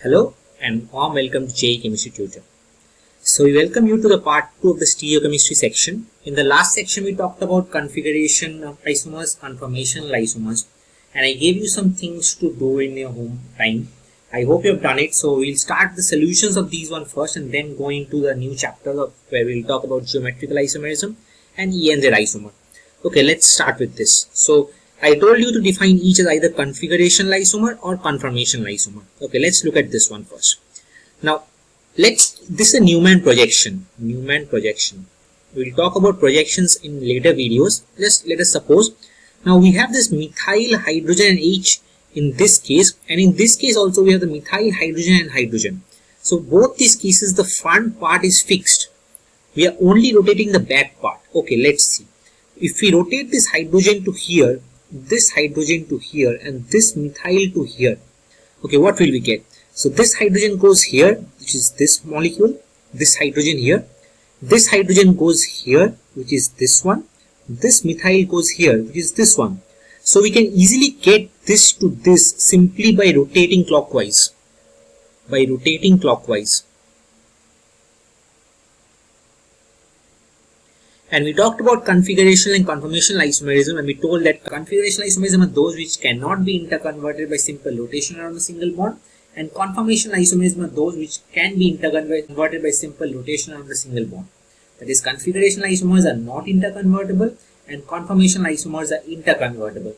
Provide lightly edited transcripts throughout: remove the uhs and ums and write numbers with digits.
Hello and warm welcome to JEE Chemistry Tutor. So we welcome you to the part 2 of the stereochemistry section. In the last section we talked about configuration of isomers, conformational isomers, and I gave you some things to do in your home time. I hope you have done it. So we'll start the solutions of these one first and then go into the new chapter where we'll talk about geometrical isomerism and ENZ isomer. Okay, let's start with this. So I told you to define each as either configurational isomer or conformational isomer. Okay, let's look at this one first. Now, this is a Newman projection. We'll talk about projections in later videos. Let us suppose, now we have this methyl hydrogen and H in this case, and in this case also we have the methyl hydrogen and hydrogen. So both these cases the front part is fixed. We are only rotating the back part. Okay, let's see. If we rotate this hydrogen to here, this hydrogen to here, and this methyl to here, okay, what will we get? So this hydrogen goes here, which is this molecule, this hydrogen here, this hydrogen goes here, which is this one, this methyl goes here, which is this one. So we can easily get this to this simply by rotating clockwise. And we talked about configurational and conformational isomerism, and we told that configurational isomerism are those which cannot be interconverted by simple rotation around a single bond, and conformational isomerism are those which can be interconverted by simple rotation around a single bond. That is, configurational isomers are not interconvertible and conformational isomers are interconvertible.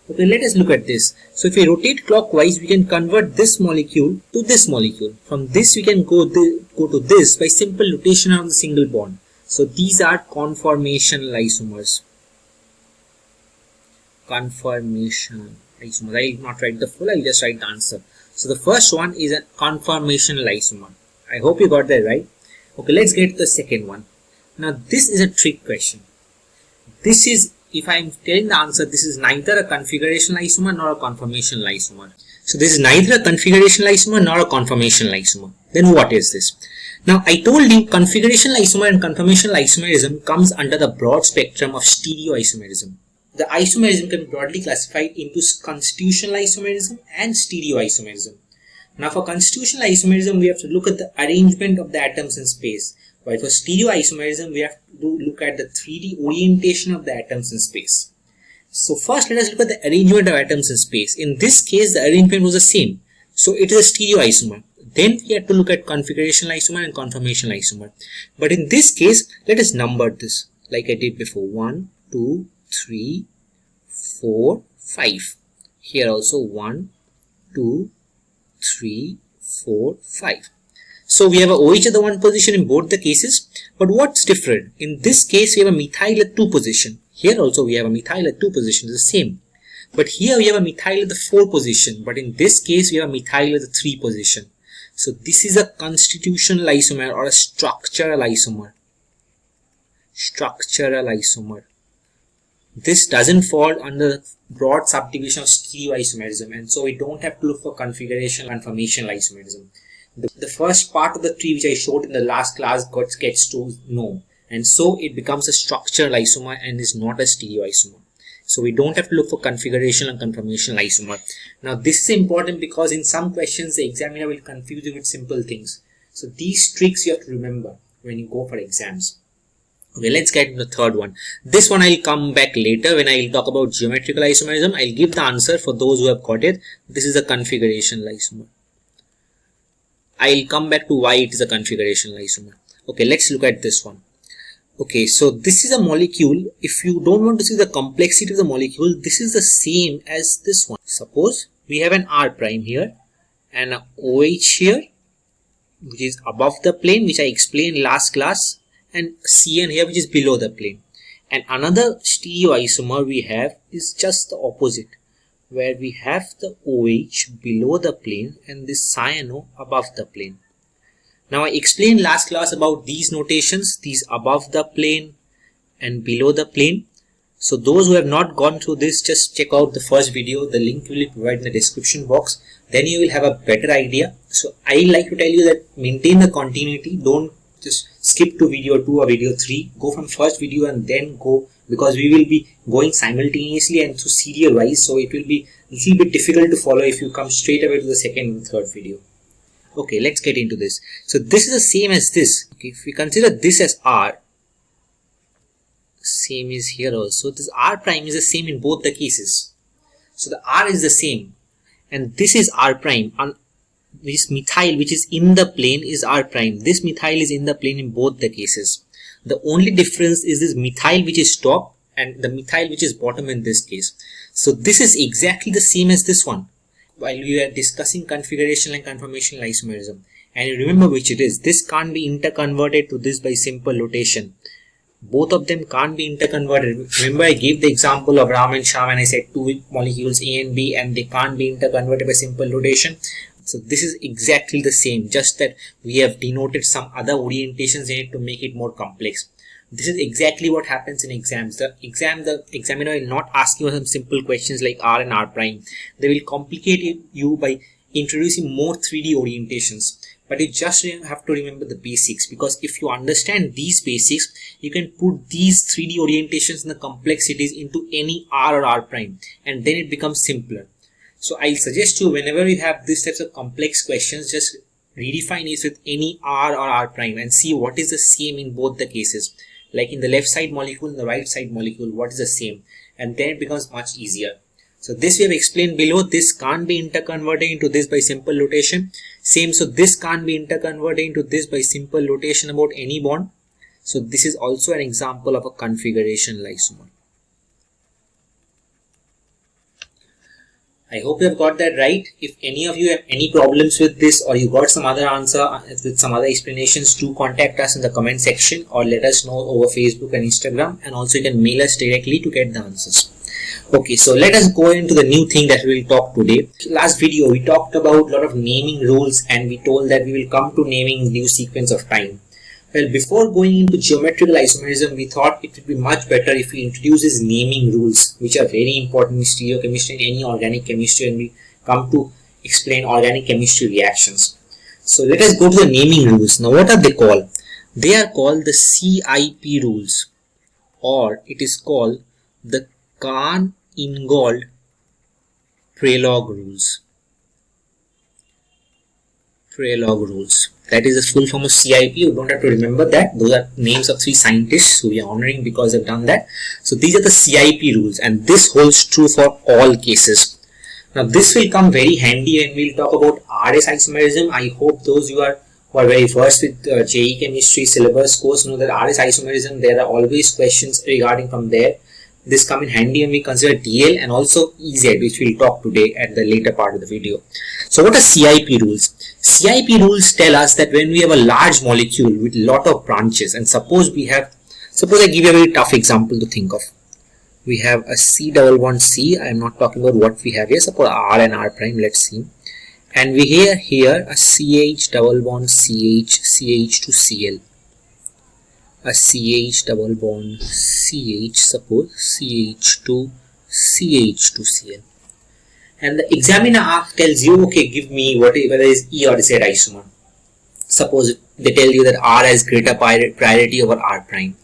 Okay, let us look at this. So if we rotate clockwise, we can convert this molecule to this molecule. From this we can go to this by simple rotation around the single bond. So these are conformational isomers. Conformational isomers. I will not write the full, I will just write the answer. So the first one is a conformational isomer. I hope you got that right. Okay, let's get to the second one. Now this is a trick question. This is, if I am telling the answer, this is neither a configurational isomer nor a conformational isomer. So this is neither a configurational isomer nor a conformational isomer. Then what is this? Now I told you configurational isomer and conformational isomerism comes under the broad spectrum of stereoisomerism. The isomerism can be broadly classified into constitutional isomerism and stereoisomerism. Now for constitutional isomerism we have to look at the arrangement of the atoms in space, while for stereoisomerism we have to look at the 3D orientation of the atoms in space. So first let us look at the arrangement of atoms in space. In this case the arrangement was the same, so it is a stereoisomer. Then we have to look at configurational isomer and conformational isomer. But in this case, let us number this like I did before. 1, 2, 3, 4, 5. Here also 1, 2, 3, 4, 5. So we have a OH at the 1 position in both the cases. But what's different? In this case, we have a methyl at 2 position. Here also we have a methyl at 2 position. It's the same. But here we have a methyl at the 4 position. But in this case, we have a methyl at the 3 position. So this is a constitutional isomer or a structural isomer. This doesn't fall under the broad subdivision of stereoisomerism, and so we don't have to look for configuration and conformational isomerism. The first part of the tree which I showed in the last class gets to no, and so it becomes a structural isomer and is not a stereoisomer. So we don't have to look for configuration and conformational isomer. Now this is important because in some questions the examiner will confuse you with simple things. So these tricks you have to remember when you go for exams. Okay, let's get into the third one. This one I'll come back later when I'll talk about geometrical isomerism. I'll give the answer for those who have got it. This is a configurational isomer. I'll come back to why it is a configurational isomer. Okay, let's look at this one. Okay, so this is a molecule. If you don't want to see the complexity of the molecule, this is the same as this one. Suppose we have an R prime here and a OH here, which is above the plane, which I explained last class, and CN here, which is below the plane. And another stereoisomer we have is just the opposite, where we have the OH below the plane and this cyano above the plane. Now I explained last class about these notations, these above the plane and below the plane. So those who have not gone through this, just check out the first video. The link will be provided in the description box. Then you will have a better idea. So I like to tell you that maintain the continuity. Don't just skip to video 2 or video 3. Go from first video and then go, because we will be going simultaneously and through serial wise. So it will be a little bit difficult to follow if you come straight away to the second and third video. Okay, let's get into this. So this is the same as this. Okay, if we consider this as R, same is here also. This R prime is the same in both the cases. So the R is the same, and this is R prime. And this methyl which is in the plane is R prime. This methyl is in the plane in both the cases. The only difference is this methyl which is top and the methyl which is bottom in this case. So this is exactly the same as this one. While we are discussing configurational and conformational isomerism, and you remember which it is, this can't be interconverted to this by simple notation. Both of them can't be interconverted. Remember, I gave the example of Ram and Sham and I said two molecules A and B and they can't be interconverted by simple notation. So this is exactly the same, just that we have denoted some other orientations in it to make it more complex. This is exactly what happens in exams. The examiner will not ask you some simple questions like R and R prime. They will complicate you by introducing more 3D orientations. But you just have to remember the basics, because if you understand these basics, you can put these 3D orientations and the complexities into any R or R prime, and then it becomes simpler. So I'll suggest you, whenever you have these types of complex questions, just redefine it with any R or R prime and see what is the same in both the cases. Like in the left side molecule and the right side molecule, what is the same? And then it becomes much easier. So this we have explained below. This can't be interconverted into this by simple notation. Same, so this can't be interconverted into this by simple notation about any bond. So this is also an example of a configurational isomer. I hope you have got that right. If any of you have any problems with this, or you got some other answer with some other explanations, do contact us in the comment section or let us know over Facebook and Instagram, and also you can mail us directly to get the answers. Okay, so let us go into the new thing that we will talk today. Last video we talked about a lot of naming rules, and we told that we will come to naming new sequence of time. Well, before going into geometrical isomerism, we thought it would be much better if we introduce these naming rules, which are very important in stereochemistry and any organic chemistry, and we come to explain organic chemistry reactions. So let us go to the naming rules. Now what are they called? They are called the CIP rules, or it is called the Kahn-Ingold Prelog rules. Prelog rules. That is the full form of CIP. You don't have to remember that. Those are names of 3 scientists who we are honoring because they've done that. So these are the CIP rules, and this holds true for all cases. Now this will come very handy when we'll talk about RS isomerism. I hope those who are very versed with JEE chemistry syllabus course know that RS isomerism, there are always questions regarding from there. This come in handy when we consider DL and also EZ, which we'll talk today at the later part of the video. So what are CIP rules? CIP rules tell us that when we have a large molecule with lot of branches, and suppose I give you a very tough example to think of. We have a C double bond C. I am not talking about what we have here. Suppose R and R prime, let's see. And we have here a CH double bond CH, CH to Cl. A CH double bond CH, suppose CH to CH to Cl. And the examiner tells you, okay, give me whether it is E or Z isomer. Suppose they tell you that R has greater priority over R prime.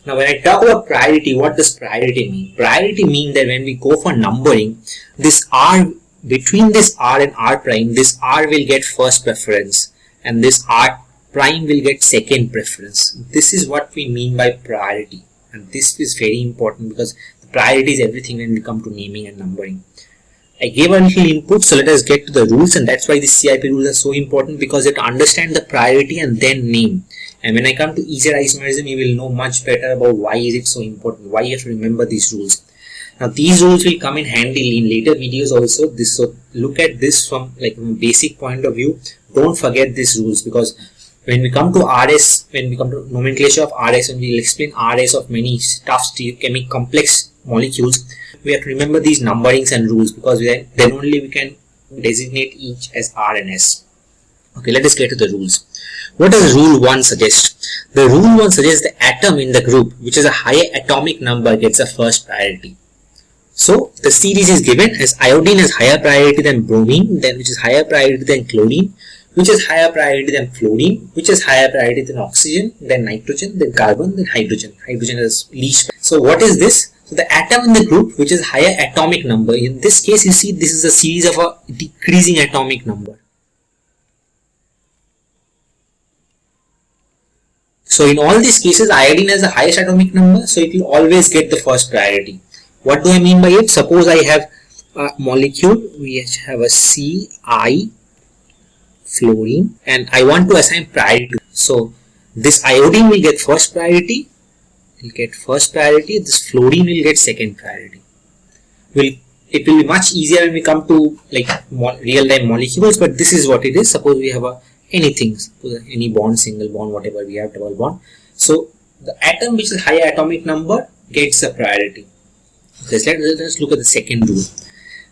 Now when I talk about priority, what does priority mean? Priority means that when we go for numbering, this R, between this R and R prime, this R will get first preference and this R prime will get second preference. This is what we mean by priority, and this is very important because the priority is everything when we come to naming and numbering. I gave a little input, so let us get to the rules, and that's why the CIP rules are so important, because you have to understand the priority and then name. And when I come to EZ isomerism, you will know much better about why is it so important, why you have to remember these rules. Now these rules will come in handy in later videos also. So look at this from a basic point of view. Don't forget these rules, because when we come to RS, when we come to nomenclature of RS, and we will explain RS of many tough chemical complex molecules, we have to remember these numberings and rules, because then only we can designate each as R and S. Okay, let us get to the rules. What does rule 1 suggest? The rule 1 suggests the atom in the group which has a higher atomic number gets a first priority. So the series is given as iodine has higher priority than bromine, then which is higher priority than chlorine, which is higher priority than fluorine, which is higher priority than oxygen, then nitrogen, then carbon, then hydrogen. Hydrogen is least. So what is this? So the atom in the group which is higher atomic number. In this case, you see this is a series of a decreasing atomic number. So in all these cases, iodine has the highest atomic number, so it will always get the first priority. What do I mean by it? Suppose I have a molecule, we have a Ci fluorine, and I want to assign priority to. So this iodine will get first priority, this fluorine will get second priority. It will be much easier when we come to like real-time molecules, but this is what it is. Suppose we have anything, any bond, single bond, whatever we have, double bond. So the atom which is higher atomic number gets a priority. Okay, let's look at the second rule.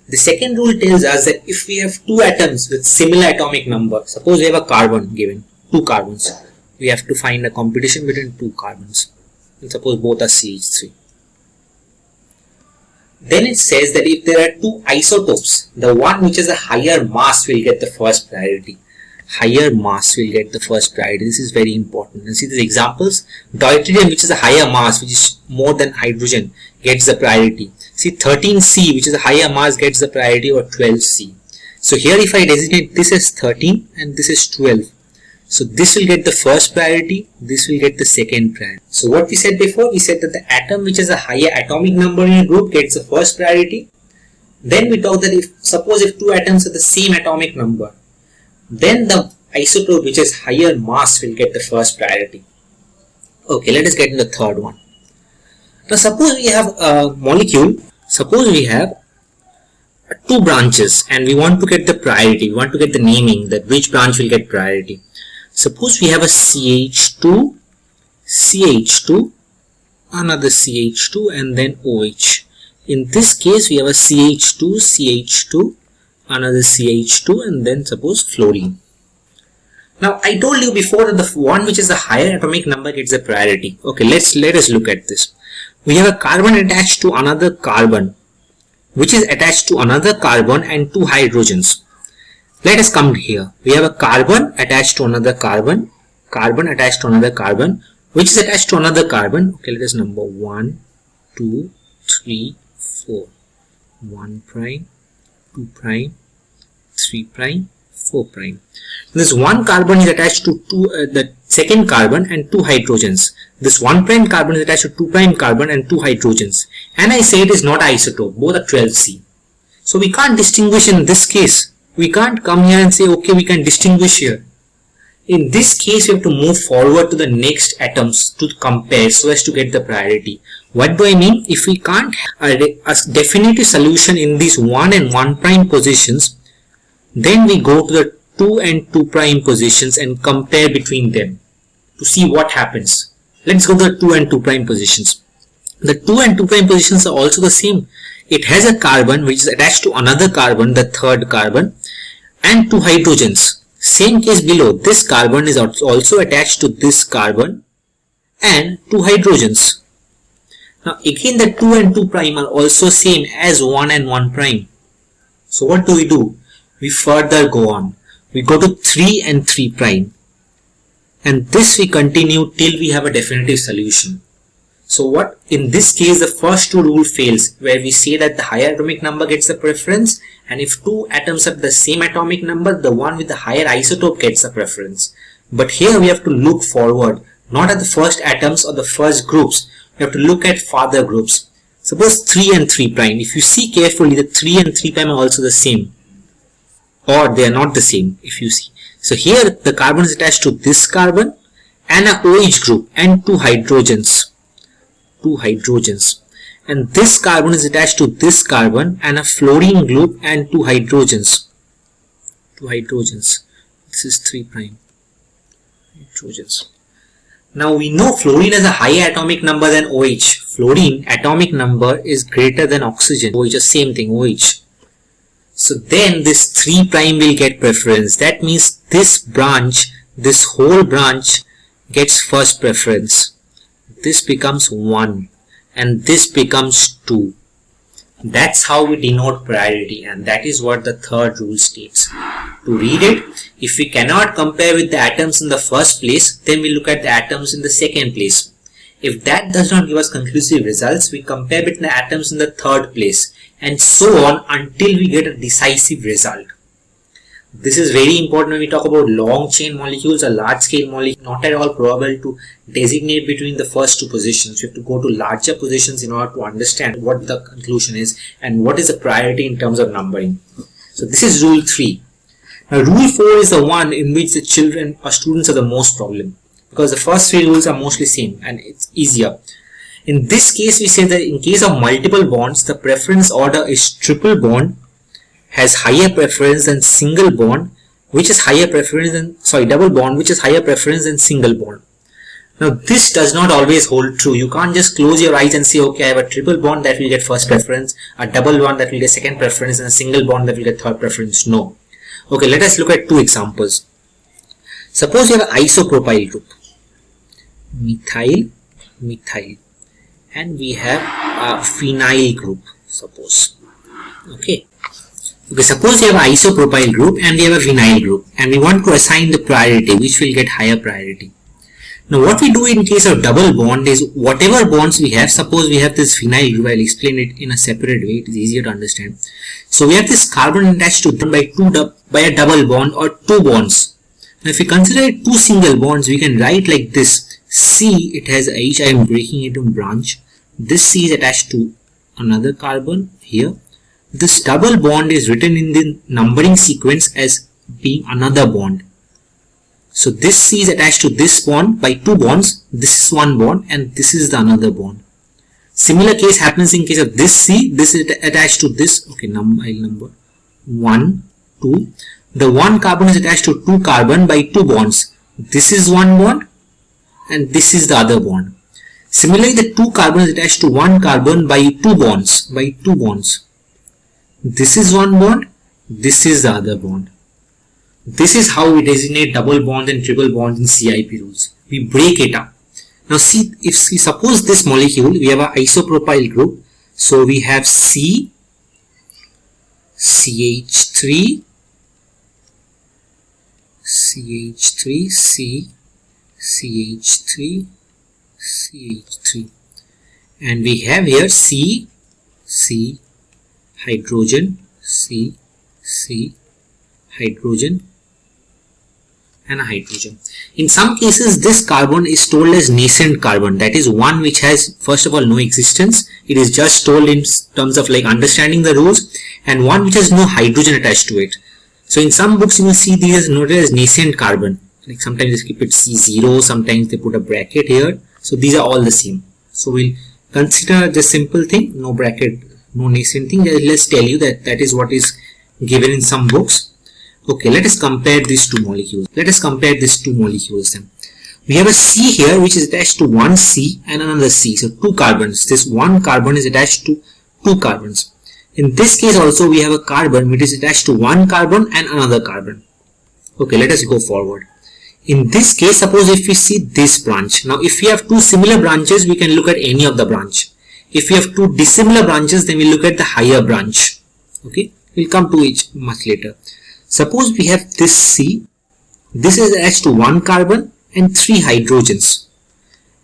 The second rule tells us that if we have two atoms with similar atomic number, suppose we have a carbon given, two carbons, we have to find a competition between two carbons, and suppose both are CH3. Then it says that if there are two isotopes, the one which has a higher mass will get the first priority. Higher mass will get the first priority. This is very important. And see the examples. Deuterium, which is a higher mass, which is more than hydrogen, gets the priority. See 13C, which is a higher mass, gets the priority over 12C. So here if I designate this as 13 and this is 12. So this will get the first priority, this will get the second priority. So what we said before, we said that the atom which has a higher atomic number in a group gets the first priority. Then we talked that suppose if two atoms have the same atomic number, then the isotope which has higher mass will get the first priority. Okay, let us get into the third one. Now suppose we have a molecule, suppose we have two branches and we want to get the priority, we want to get the naming, that which branch will get priority. Suppose we have a CH2, CH2, another CH2 and then OH. In this case we have a CH2, CH2, another CH2 and then suppose fluorine. Now I told you before that the one which is the higher atomic number gets the priority. Okay, let us look at this. We have a carbon attached to another carbon, which is attached to another carbon and two hydrogens. Let us come here. We have a carbon attached to another carbon, carbon attached to another carbon, which is attached to another carbon. Okay, let us number 1, 2, 3, 4. 1 prime, 2 prime, 3 prime, 4 prime. This one carbon is attached to the second carbon and two hydrogens. This 1 prime carbon is attached to 2 prime carbon and two hydrogens. And I say it is not isotope, both are 12C. So we can't distinguish in this case. We can't come here and say, okay, we can distinguish here. In this case, we have to move forward to the next atoms to compare so as to get the priority. What do I mean? If we can't have a definitive solution in these 1 and 1 prime positions, then we go to the 2 and 2 prime positions and compare between them to see what happens. Let's go to the 2 and 2 prime positions. The 2 and 2 prime positions are also the same. It has a carbon which is attached to another carbon, the third carbon, and two hydrogens. Same case below, this carbon is also attached to this carbon and two hydrogens. Now again the 2 and 2 prime are also same as 1 and 1 prime. So what do? We further go on. We go to 3 and 3 prime. And this we continue till we have a definitive solution. So what in this case the first two rule fails, where we say that the higher atomic number gets the preference, and if two atoms have the same atomic number, the one with the higher isotope gets the preference. But here we have to look forward, not at the first atoms or the first groups. We have to look at farther groups. Suppose 3 and 3 prime. If you see carefully, the 3 and 3 prime are also the same, or they are not the same if you see. So here the carbon is attached to this carbon and a OH group and two hydrogens. And this carbon is attached to this carbon and a fluorine group and two hydrogens. This is 3 prime hydrogens. Now we know fluorine has a higher atomic number than OH. Fluorine atomic number is greater than oxygen. OH is same thing, OH. So then this 3 prime will get preference. That means this branch, this whole branch gets first preference. This becomes 1 and this becomes 2. That's how we denote priority, and that is what the third rule states. To read it, if we cannot compare with the atoms in the first place, then we look at the atoms in the second place. If that does not give us conclusive results, we compare between the atoms in the third place, and so on until we get a decisive result. This is very important when we talk about long chain molecules or large scale molecules. Not at all probable to designate between the first two positions. You have to go to larger positions in order to understand what the conclusion is and what is the priority in terms of numbering. So this is rule 3. Now rule 4 is the one in which the children or students are the most problem, because the first 3 rules are mostly same and it's easier. In this case, we say that in case of multiple bonds, the preference order is triple bond has higher preference than single bond, which is higher preference than, double bond, which is higher preference than single bond. Now this does not always hold true. You can't just close your eyes and say, okay, I have a triple bond that will get first preference, a double bond that will get second preference, and a single bond that will get third preference. No. Okay, let us look at 2 examples. Suppose you have an isopropyl group, methyl, methyl, and we have a phenyl group, suppose. Okay, suppose we have an isopropyl group and we have a phenyl group, and we want to assign the priority, which will get higher priority. Now what we do in case of double bond is, whatever bonds we have, suppose we have this phenyl group, I'll explain it in a separate way, it is easier to understand. So we have this carbon attached to by a double bond or 2 bonds. Now if we consider it 2 single bonds, we can write like this. C, it has H, I am breaking it in branch. This C is attached to another carbon here. This double bond is written in the numbering sequence as being another bond. So this C is attached to this bond by 2 bonds. This is one bond and this is the another bond. Similar case happens in case of this C. This is attached to this. Okay, I'll number 1, 2. The one carbon is attached to 2 carbon by 2 bonds. This is one bond and this is the other bond. Similarly, the 2 carbons attached to 1 carbon by 2 bonds. This is one bond, this is the other bond. This is how we designate double bonds and triple bonds in CIP rules. We break it up. Now see, if we suppose this molecule, we have an isopropyl group. So we have C, CH3, CH3, C, CH3, CH3, and we have here C, C, hydrogen, C, C, hydrogen, and a hydrogen. In some cases, this carbon is told as nascent carbon, that is one which has first of all no existence. It is just told in terms of like understanding the rules, and one which has no hydrogen attached to it. So in some books you will see these noted as nascent carbon. Like sometimes they keep it C0, sometimes they put a bracket here. So these are all the same. So we'll consider the simple thing, no bracket, no nascent thing. Let's tell you that that is what is given in some books. Okay, let us compare these 2 molecules. Then. We have a C here which is attached to one C and another C. So 2 carbons. This one carbon is attached to 2 carbons. In this case also we have a carbon which is attached to 1 carbon and another carbon. Okay, let us go forward. In this case, suppose if we see this branch. Now if we have 2 similar branches, we can look at any of the branch. If we have 2 dissimilar branches, then we look at the higher branch. Okay, we'll come to it much later. Suppose we have this C. This is attached to 1 carbon and 3 hydrogens.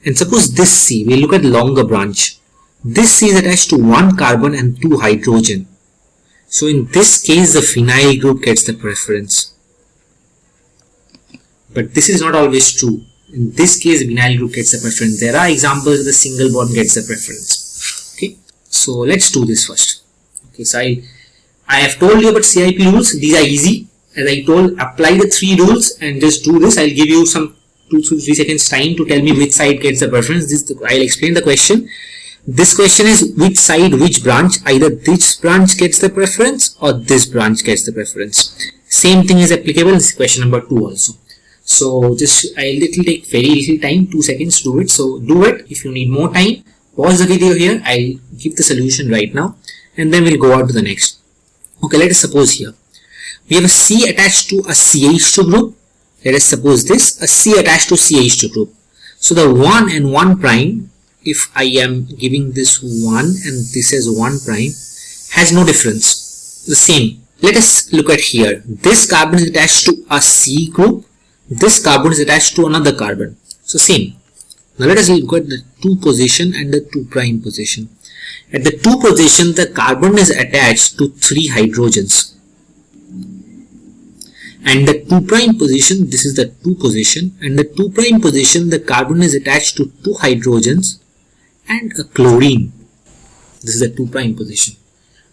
And suppose this C, we look at the longer branch. This C is attached to 1 carbon and 2 hydrogen. So in this case, the phenyl group gets the preference. But this is not always true. In this case, the vinyl group gets the preference. There are examples where the single bond gets the preference. Okay, so let's do this first. Okay, so I have told you about CIP rules. These are easy. As I told, apply the 3 rules and just do this. I'll give you some 2 to 3 seconds time to tell me which side gets the preference. I'll explain the question. This question is which side, which branch. Either this branch gets the preference or this branch gets the preference. Same thing is applicable in question number 2 also. So just it will take very little time, 2 seconds to do it. So do it. If you need more time, pause the video here. I'll give the solution right now and then we'll go on to the next. Okay, let us suppose here we have a C attached to a CH2 group. Let us suppose this, a C attached to CH2 group. So the 1 and 1 prime, if I am giving this 1 and this as 1 prime, has no difference. The same. Let us look at here. This carbon is attached to a C group. This carbon is attached to another carbon. So same. Now let us look at the 2 position and the 2 prime position. At the 2 position, the carbon is attached to 3 hydrogens. And the 2' position, this is the 2 position, and the 2' position, the carbon is attached to 2 hydrogens and a chlorine. This is the 2' position.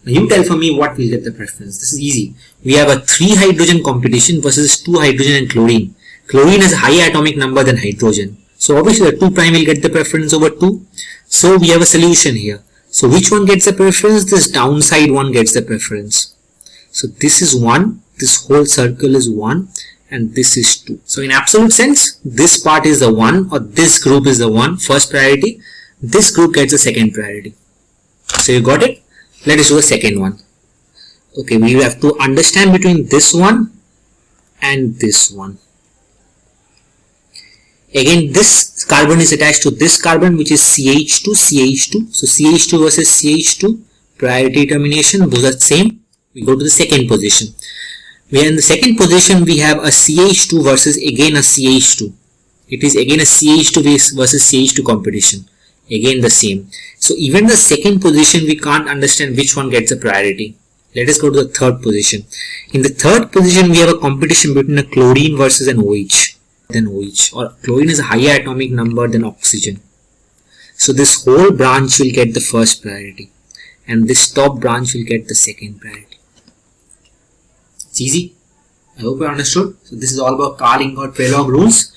Now you tell for me what will get the preference. This is easy. We have a 3 hydrogen competition versus 2 hydrogen and chlorine. Chlorine has a higher atomic number than hydrogen. So obviously the 2' will get the preference over 2. So we have a solution here. So which one gets the preference? This downside one gets the preference. So this is 1, this whole circle is 1, and this is 2. So in absolute sense, this part is the 1, or this group is the 1, first priority. This group gets the second priority. So you got it? Let us do the second one. Okay, we have to understand between this one and this one. Again, this carbon is attached to this carbon, which is CH2, CH2. So CH2 versus CH2, priority termination, both are same. We go to the second position. Where in the second position we have a CH2 versus again a CH2. It is again a CH2 versus CH2 competition. Again the same. So even the second position we can't understand which one gets a priority. Let us go to the third position. In the third position we have a competition between a chlorine versus an OH. Or chlorine has a higher atomic number than oxygen. So this whole branch will get the first priority, and this top branch will get the second priority. It's easy. I hope you understood. So this is all about Karl-Ingolf-Prelog rules.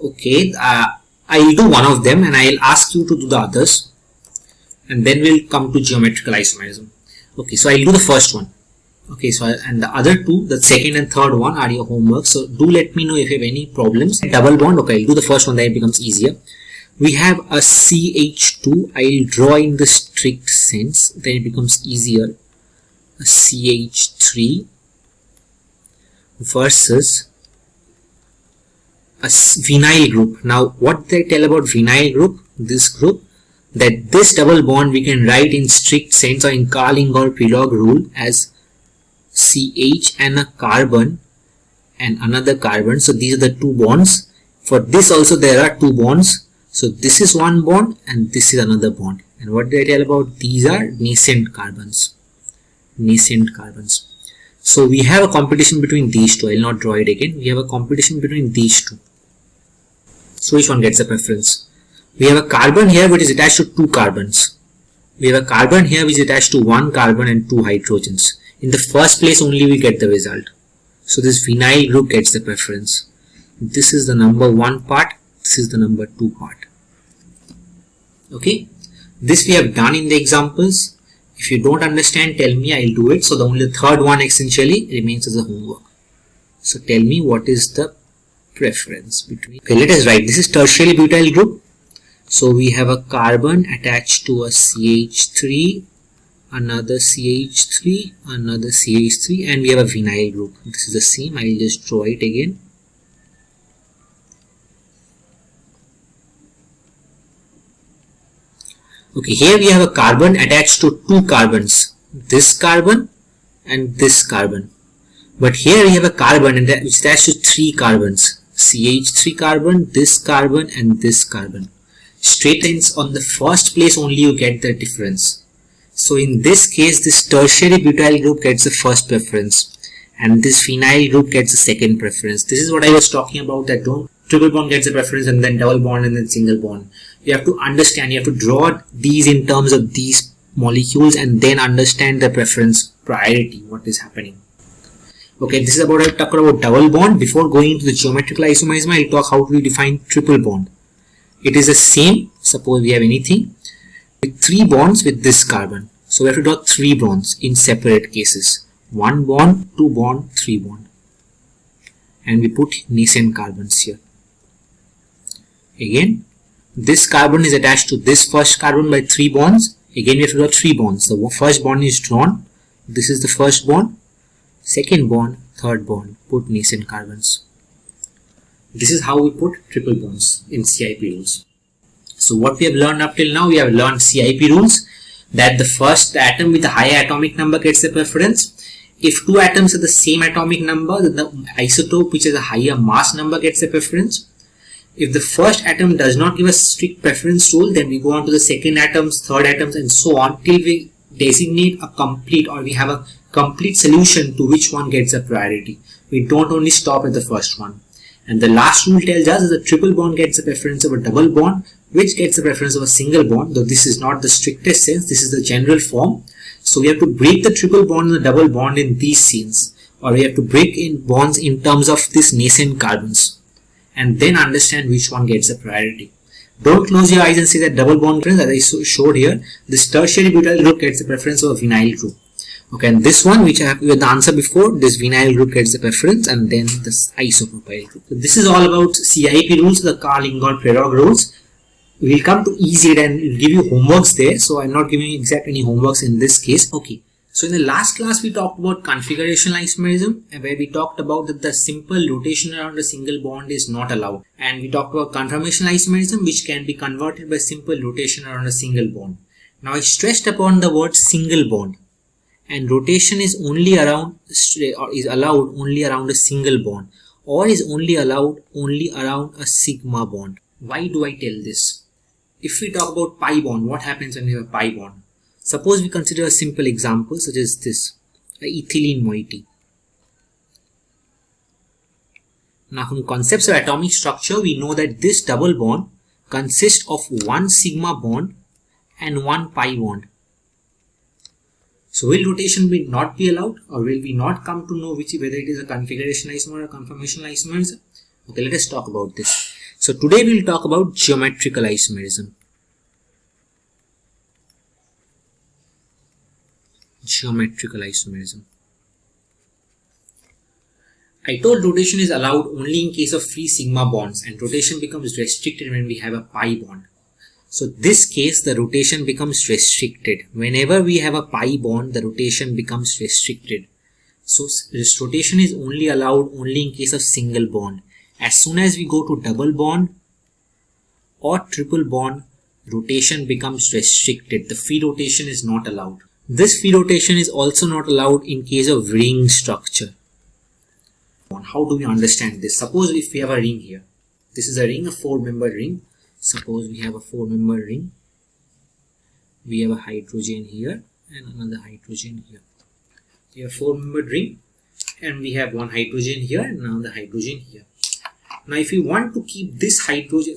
Okay, I'll do one of them and I'll ask you to do the others, and then we'll come to geometrical isomerism. Okay, so I'll do the first one. Okay, so and the other two, the second and third one, are your homework. So do let me know if you have any problems. Double bond. Okay, I'll do the first one, then it becomes easier. We have a CH2. I'll draw in the strict sense, then it becomes easier. A CH3 versus a vinyl group. Now, what they tell about vinyl group? This group, that this double bond we can write in strict sense or in Karl-Ingolf-Prelog rule as CH and a carbon and another carbon. So these are the two bonds. For this also there are two bonds. So this is one bond and this is another bond. And what they tell about these are nascent carbons. Nascent carbons. So we have a competition between these two. I will not draw it again. We have a competition between these two. So which one gets the preference? We have a carbon here which is attached to two carbons. We have a carbon here which is attached to one carbon and two hydrogens. In the first place only we get the result. So this vinyl group gets the preference. This is the number 1 part. This is the number 2 part. Okay. This we have done in the examples. If you don't understand, tell me, I'll do it. So the only third one essentially remains as a homework. So tell me what is the preference between. Okay, let us write. This is tertiary butyl group. So we have a carbon attached to a CH3, another CH3, another CH3, and we have a vinyl group. This is the same. I'll just draw it again. Okay, here we have a carbon attached to two carbons, this carbon and this carbon. But here we have a carbon which is attached to three carbons, CH3 carbon, this carbon and this carbon. Straight lines on the first place only you get the difference. So in this case, this tertiary butyl group gets the first preference and this phenyl group gets the second preference. This is what I was talking about, that don't triple bond gets the preference and then double bond and then single bond. You have to understand, you have to draw these in terms of these molecules and then understand the preference priority, what is happening. Okay, this is about, I talked about double bond. Before going into the geometrical isomerism, I'll talk how we define triple bond. It is the same. Suppose we have anything with three bonds with this carbon. So we have to draw three bonds in separate cases. One bond, two bond, three bond. And we put nascent carbons here. Again, this carbon is attached to this first carbon by three bonds. Again, we have to draw three bonds. The first bond is drawn. This is the first bond. Second bond, third bond. Put nascent carbons. This is how we put triple bonds in CIP rules. So what we have learned up till now, we have learned CIP rules, that the first atom with a higher atomic number gets the preference. If two atoms have the same atomic number, then the isotope which has a higher mass number gets the preference. If the first atom does not give a strict preference rule, then we go on to the second atoms, third atoms and so on till we designate a complete, or we have a complete solution to which one gets a priority. We don't only stop at the first one. And the last rule tells us that a triple bond gets the preference of a double bond, which gets the preference of a single bond, though this is not the strictest sense, this is the general form. So we have to break the triple bond and the double bond in these scenes, or we have to break in bonds in terms of these nascent carbons, and then understand which one gets the priority. Don't close your eyes and see that double bond preference, as I showed here. This tertiary butyl group gets the preference of a vinyl group. Okay, and this one, which I have with the answer before, this vinyl group gets the preference, and then this isopropyl group. So this is all about CIP rules, the Karl-Ingolf-Prelog rules. We'll come to EZ and give you homeworks there, so I'm not giving you exact any homeworks in this case. Okay, so in the last class we talked about configurational isomerism, where we talked about that the simple rotation around a single bond is not allowed, and we talked about conformational isomerism, which can be converted by simple rotation around a single bond. Now I stressed upon the word single bond, and rotation is only around, or is allowed only around a single bond, or is only allowed only around a sigma bond. Why do I tell this? If we talk about pi bond, what happens when we have a pi bond? Suppose we consider a simple example such as this, a ethylene moiety. Now from concepts of atomic structure, we know that this double bond consists of one sigma bond and one pi bond. So will rotation not be allowed, or will we not come to know whether it is a configuration isomer or conformational isomerism? Okay, let us talk about this. So today we will talk about geometrical isomerism. Geometrical isomerism. I told rotation is allowed only in case of free sigma bonds, and rotation becomes restricted when we have a pi bond. So this case, the rotation becomes restricted. Whenever we have a pi bond, the rotation becomes restricted. So this rotation is only allowed only in case of single bond. As soon as we go to double bond or triple bond, rotation becomes restricted. The free rotation is not allowed. This free rotation is also not allowed in case of ring structure. How do we understand this? Suppose if we have a ring here. This is a ring, a 4-member ring. Suppose we have a 4-member ring. We have a hydrogen here and another hydrogen here. We have a 4-membered ring, and we have one hydrogen here and another hydrogen here. Now if you want to keep this hydrogen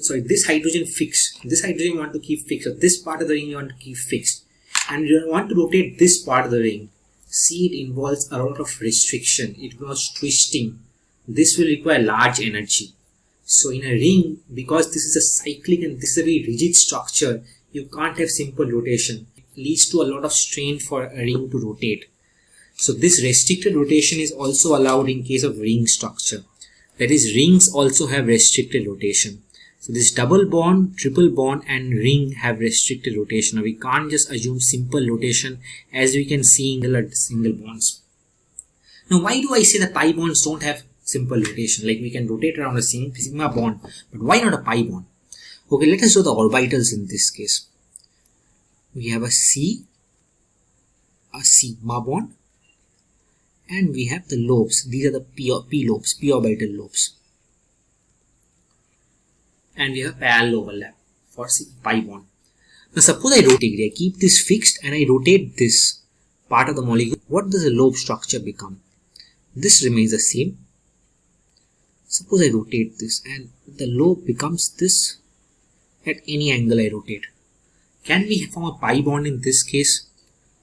fixed, this hydrogen you want to keep fixed, so this part of the ring you want to keep fixed, and you want to rotate this part of the ring, see, it involves a lot of restriction, it involves twisting. This will require large energy. So in a ring, because this is a cyclic and this is a very rigid structure, you can't have simple rotation. It leads to a lot of strain for a ring to rotate. So this restricted rotation is also allowed in case of ring structure. That is, rings also have restricted rotation. So this double bond, triple bond and ring have restricted rotation. Now we can't just assume simple rotation as we can see in the single bonds. Now why do I say that pi bonds don't have simple rotation? Like we can rotate around a sigma bond, but why not a pi bond? Okay, let us do the orbitals in this case. We have a sigma bond, and we have the lobes. These are the p lobes, p orbital lobes. And we have parallel overlap for pi bond. Now suppose I rotate, I keep this fixed and I rotate this part of the molecule. What does the lobe structure become? This remains the same. Suppose I rotate this and the lobe becomes this at any angle I rotate. Can we form a pi bond in this case?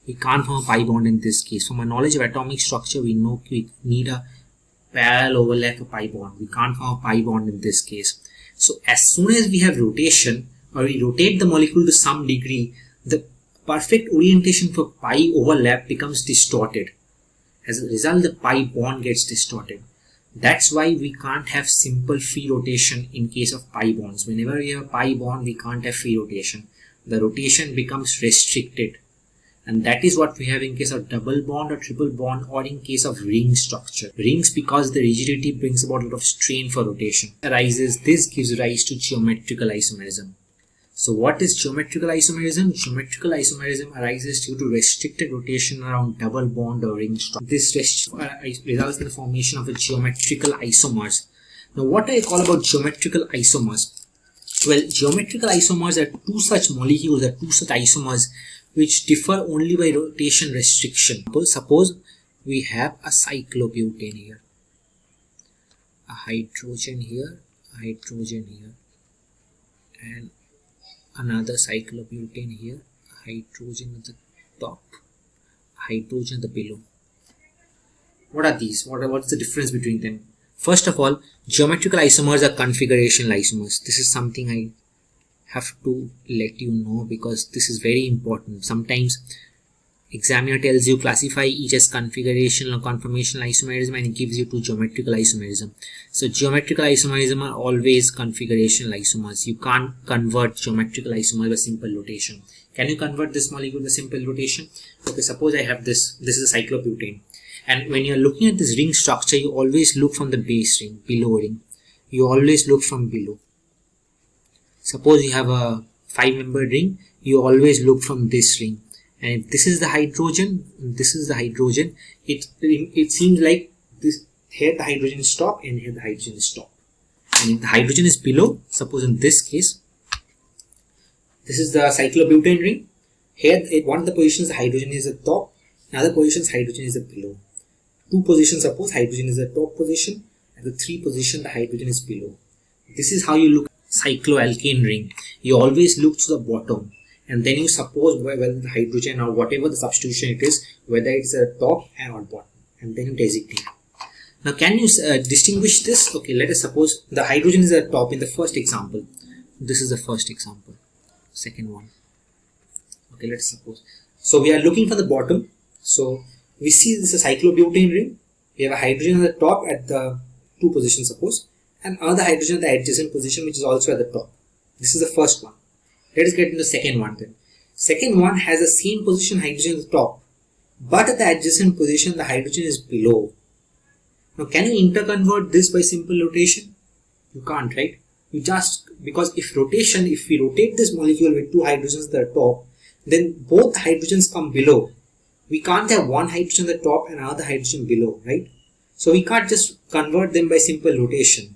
We can't form a pi bond in this case. From our knowledge of atomic structure, we know we need a parallel overlap of pi bond. We can't form a pi bond in this case. So as soon as we have rotation, or we rotate the molecule to some degree, the perfect orientation for pi overlap becomes distorted. As a result, the pi bond gets distorted. That's why we can't have simple free rotation in case of pi bonds. Whenever we have a pi bond, we can't have free rotation. The rotation becomes restricted. And that is what we have in case of double bond or triple bond, or in case of ring structure. Rings, because the rigidity brings about a lot of strain for rotation. This gives rise to geometrical isomerism. So what is geometrical isomerism? Geometrical isomerism arises due to restricted rotation around double bond or ring structure. This results in the formation of a geometrical isomers. Now what do I call about geometrical isomers? Well, geometrical isomers are two such molecules, two such isomers which differ only by rotation restriction. Suppose we have a cyclobutane here, a hydrogen here, and another cyclobutane here, hydrogen at the top, hydrogen at the below. What are these? What's the difference between them? First of all, geometrical isomers are configurational isomers. This is something I have to let you know because this is very important. Sometimes examiner tells you classify each as configurational or conformational isomerism and it gives you to geometrical isomerism. So geometrical isomerism are always configurational isomers. You can't convert geometrical isomers by simple rotation. Can you convert this molecule by simple rotation? Okay, suppose I have this is a cyclobutane, and when you're looking at this ring structure, you always look from the base ring, below ring. You always look from below. Suppose you have a 5-membered ring, you always look from this ring. And if this is the hydrogen, it seems like this here the hydrogen is top and here the hydrogen is top. And if the hydrogen is below, suppose in this case, this is the cyclobutane ring. Here at one of the positions the hydrogen is at the top, in other positions hydrogen is at below. 2 positions, suppose hydrogen is the top position, and the 3 position the hydrogen is below. This is how you look at cycloalkane ring. You always look to the bottom, and then you suppose whether the hydrogen or whatever the substitution it is, whether it's at top or bottom, and then you designate. Now can you distinguish this? Okay, let us suppose the hydrogen is at top in the first example. This is the first example. Second one. Okay, let's suppose. So we are looking for the bottom. So we see this is a cyclobutane ring. We have a hydrogen at the top at the 2 positions, suppose, and another hydrogen at the adjacent position, which is also at the top. This is the first one. Let us get into the second one then. Second one has the same position, hydrogen at the top, but at the adjacent position the hydrogen is below. Now can you interconvert this by simple rotation? You can't, right? You just, because if we rotate this molecule with 2 hydrogens at the top, then both the hydrogens come below. We can't have one hydrogen at the top and another hydrogen below, right? So we can't just convert them by simple rotation.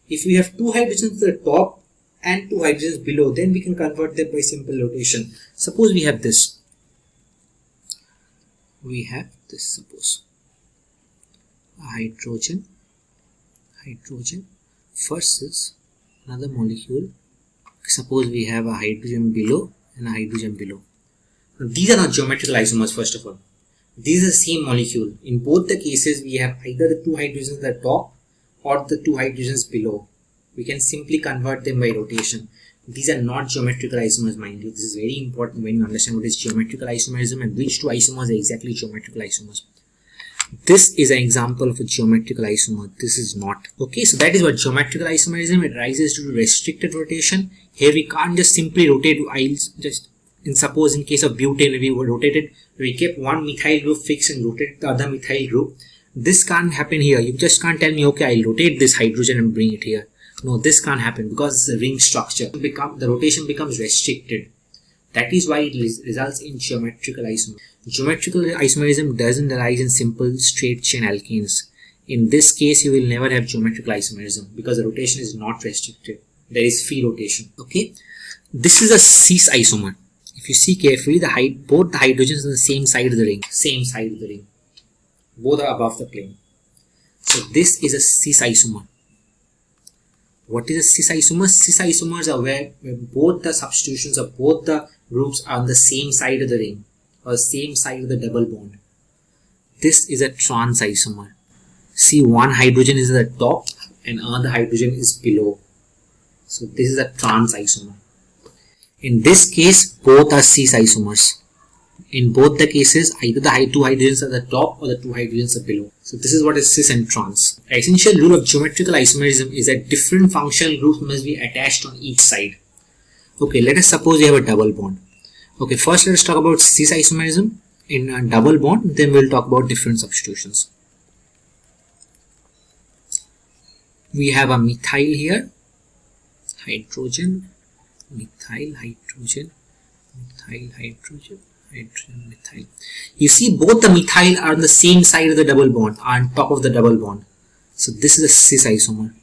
If we have 2 hydrogens at the top and 2 hydrogens below, then we can convert them by simple rotation. Suppose we have this. Suppose. A hydrogen versus another molecule. Suppose we have a hydrogen below and a hydrogen below. Now, these are not geometrical isomers, first of all. These are the same molecule. In both the cases, we have either the 2 hydrogens at the top or the 2 hydrogens below. We can simply convert them by rotation. These are not geometrical isomers, mind you. This is very important when you understand what is geometrical isomerism and which 2 isomers are exactly geometrical isomers. This is an example of a geometrical isomer. This is not. Okay, so that is what geometrical isomerism. It rises due to restricted rotation. Here we can't just simply rotate. Suppose in case of butane, we kept one methyl group fixed and rotated the other methyl group. This can't happen here. You just can't tell me, okay, I'll rotate this hydrogen and bring it here. No, this can't happen because it's a ring structure. The rotation becomes restricted. That is why it results in geometrical isomer. Geometrical isomerism doesn't arise in simple straight chain alkanes. In this case, you will never have geometrical isomerism because the rotation is not restricted. There is free rotation. Okay, this is a Cis Isomer. If you see carefully, both the hydrogens on the same side of the ring. Both are above the plane. So this is a Cis Isomer. What is a Cis Isomer? Cis Isomers are where both the substitutions of both the groups are on the same side of the ring or same side of the double bond. This is a trans isomer. See, one hydrogen is at the top and another hydrogen is below. So this is a trans isomer. In this case, both are Cis isomers. In both the cases, either the 2 hydrogens are at the top or the 2 hydrogens are below. So this is what is cis and trans. The essential rule of geometrical isomerism is that different functional groups must be attached on each side. Okay, let us suppose we have a double bond. Okay, first let us talk about cis isomerism in a double bond, then we will talk about different substitutions. We have a methyl here, hydrogen, methyl, hydrogen, methyl, hydrogen, hydrogen, methyl. You see both the methyl are on the same side of the double bond, are on top of the double bond. So this is a cis isomer.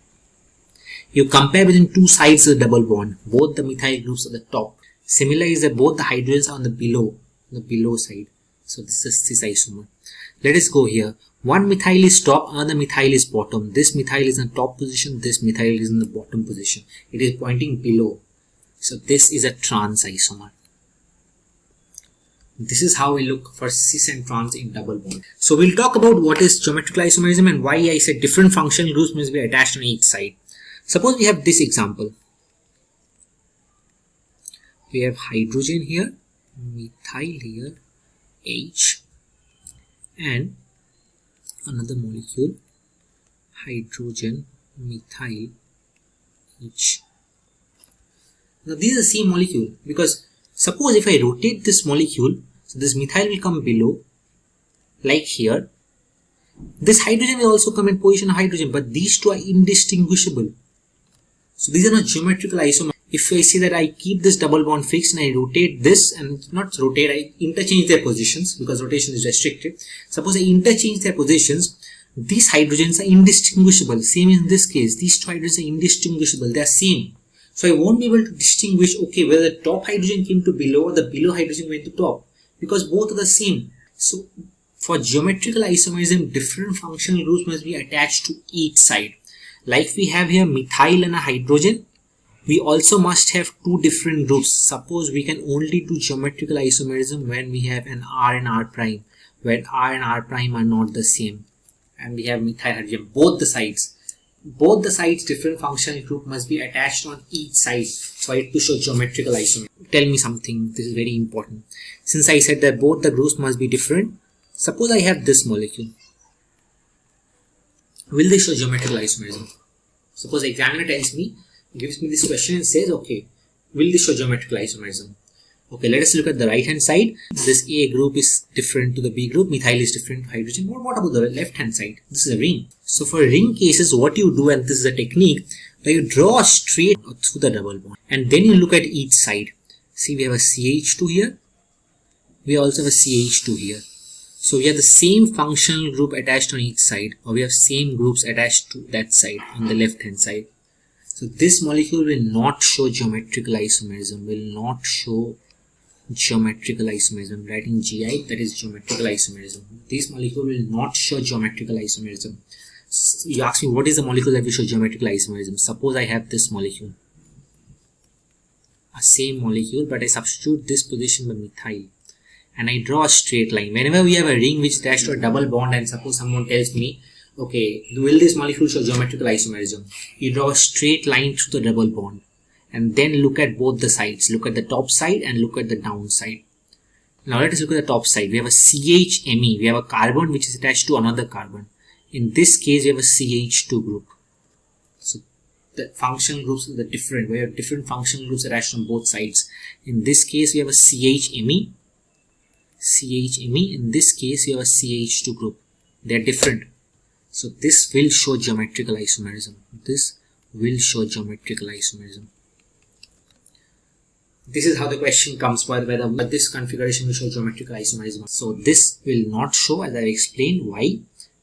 You compare between 2 sides of the double bond, both the methyl groups are at the top. Similar is that both the hydrogens are on the below side. So this is cis isomer. Let us go here. One methyl is top, another methyl is bottom. This methyl is in the top position, this methyl is in the bottom position. It is pointing below. So this is a trans isomer. This is how we look for cis and trans in double bond. So we'll talk about what is geometrical isomerism and why I said different functional groups must be attached on each side. Suppose we have this example. We have hydrogen here, methyl here, H, and another molecule, hydrogen, methyl, H. Now this is the same molecule, because suppose if I rotate this molecule, so this methyl will come below, like here. This hydrogen will also come in position of hydrogen, but these two are indistinguishable. So these are not geometrical isomers. If I say that I keep this double bond fixed and I rotate this, and not rotate, I interchange their positions, because rotation is restricted. Suppose I interchange their positions, these hydrogens are indistinguishable. Same in this case, these two hydrogens are indistinguishable, they are same. So I won't be able to distinguish, okay, whether the top hydrogen came to below or the below hydrogen went to top, because both are the same. So for geometrical isomerism, different functional groups must be attached to each side. Like we have here methyl and a hydrogen, we also must have two different groups. Suppose we can only do geometrical isomerism when we have an R and R prime, when R and R prime are not the same, and we have methyl hydrogen, both the sides. Both the sides, different functional group must be attached on each side for it to show geometrical isomerism. Tell me something, this is very important. Since I said that both the groups must be different, suppose I have this molecule. Will they show geometrical isomerism? Suppose the examiner tells me, gives me this question and says, okay, will this show geometrical isomerism? Okay, let us look at the right hand side. This A group is different to the B group, methyl is different to hydrogen. What about the left hand side? This is a ring. So for ring cases, what you do, and this is a technique, where you draw a straight through the double bond and then you look at each side. See, we have a CH2 here, we also have a CH2 here. So we have the same functional group attached on each side, or we have same groups attached to that side on the left hand side. So this molecule will not show geometrical isomerism, will not show geometrical isomerism. Writing GI, that is geometrical isomerism. This molecule will not show geometrical isomerism. You ask me, what is the molecule that will show geometrical isomerism? Suppose I have this molecule, a same molecule, but I substitute this position by methyl, and I draw a straight line. Whenever we have a ring which is attached to a double bond, and suppose someone tells me, okay, will this molecule show geometrical isomerism? You draw a straight line through the double bond and then look at both the sides. Look at the top side and look at the down side. Now let us look at the top side. We have a CHMe. We have a carbon which is attached to another carbon. In this case, we have a CH2 group. So the functional groups are different. We have different functional groups attached on both sides. In this case, we have a CHMe. In this case, we have a CH2 group. They are different. So this will show geometrical isomerism. This will show geometrical isomerism. This is how the question comes, whether this configuration will show geometrical isomerism. So this will not show, as I explained why,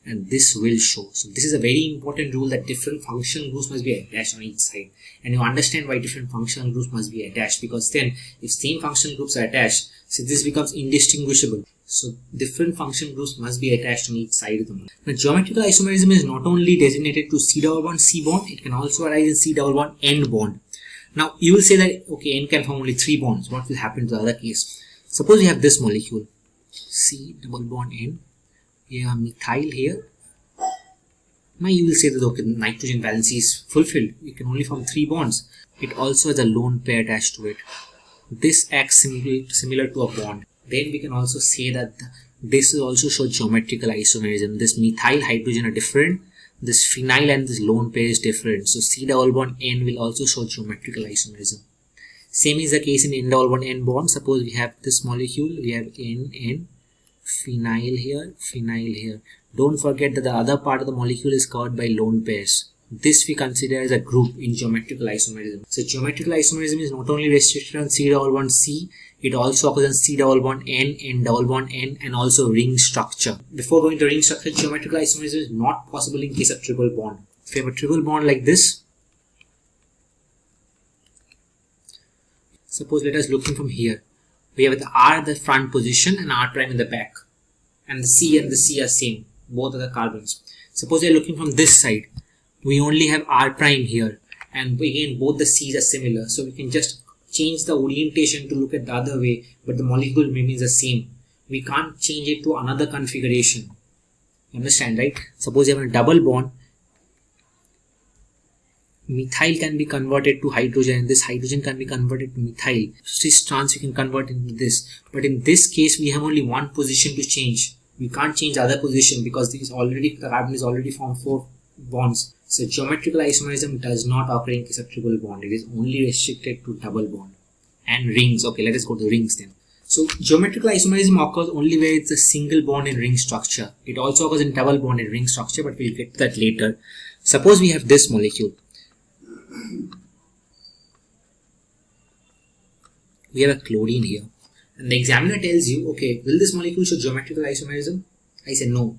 and this will show. So this is a very important rule, that different functional groups must be attached on each side. And you understand why different functional groups must be attached, because then if same functional groups are attached, so this becomes indistinguishable. So different functional groups must be attached on each side of the molecule. Now geometrical isomerism is not only designated to C double bond C bond, it can also arise in C double bond N bond. Now you will say that, okay, N can form only 3 bonds. What will happen to the other case? Suppose you have this molecule, C double bond N, we have methyl here. Now you will say that, okay, nitrogen valency is fulfilled, it can only form 3 bonds. It also has a lone pair attached to it. This acts similar to a bond. Then we can also say that this will also show geometrical isomerism. This methyl hydrogen are different, this phenyl and this lone pair is different. So C double bond N will also show geometrical isomerism. Same is the case in N double bond N bond. Suppose we have this molecule, we have N, phenyl here. Don't forget that the other part of the molecule is covered by lone pairs. This we consider as a group in geometrical isomerism. So geometrical isomerism is not only restricted on C double bond C, it also occurs on C double bond N, N double bond N, and also ring structure. Before going to ring structure, geometrical isomerism is not possible in case of triple bond. If you have a triple bond like this, suppose let us look from here. We have the R at the front position and R prime in the back. and the C are same. Both are the carbons. Suppose we are looking from this side. We only have R prime here, and again both the C's are similar. So we can just change the orientation to look at the other way, but the molecule remains the same. We can't change it to another configuration. Understand, right? Suppose you have a double bond. Methyl can be converted to hydrogen, and this hydrogen can be converted to methyl. Cis trans we can convert into this. But in this case, we have only one position to change. We can't change the other position because the carbon is already formed 4 bonds. So geometrical isomerism does not occur in case of triple bond. It is only restricted to double bond and rings. Okay, let us go to rings then. So geometrical isomerism occurs only where it's a single bond in ring structure. It also occurs in double bond in ring structure, but we'll get to that later. Suppose we have this molecule. We have a chlorine here, and the examiner tells you, okay, will this molecule show geometrical isomerism? I say no.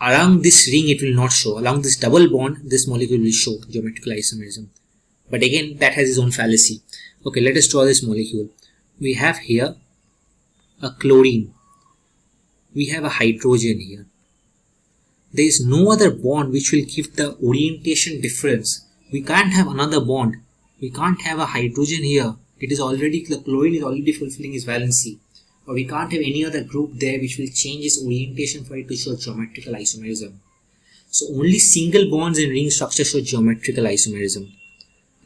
Around this ring it will not show. Along this double bond, this molecule will show geometrical isomerism. But again, that has its own fallacy. Okay, let us draw this molecule. We have here a chlorine. We have a hydrogen here. There is no other bond which will give the orientation difference. We can't have another bond. We can't have a hydrogen here. It is already, the chlorine is already fulfilling its valency. Or we can't have any other group there which will change its orientation for it to show geometrical isomerism. So only single bonds in ring structure show geometrical isomerism.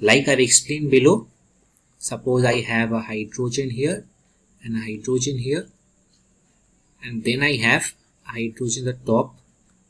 Like I've explained below, suppose I have a hydrogen here and a hydrogen here, and then I have a hydrogen at the top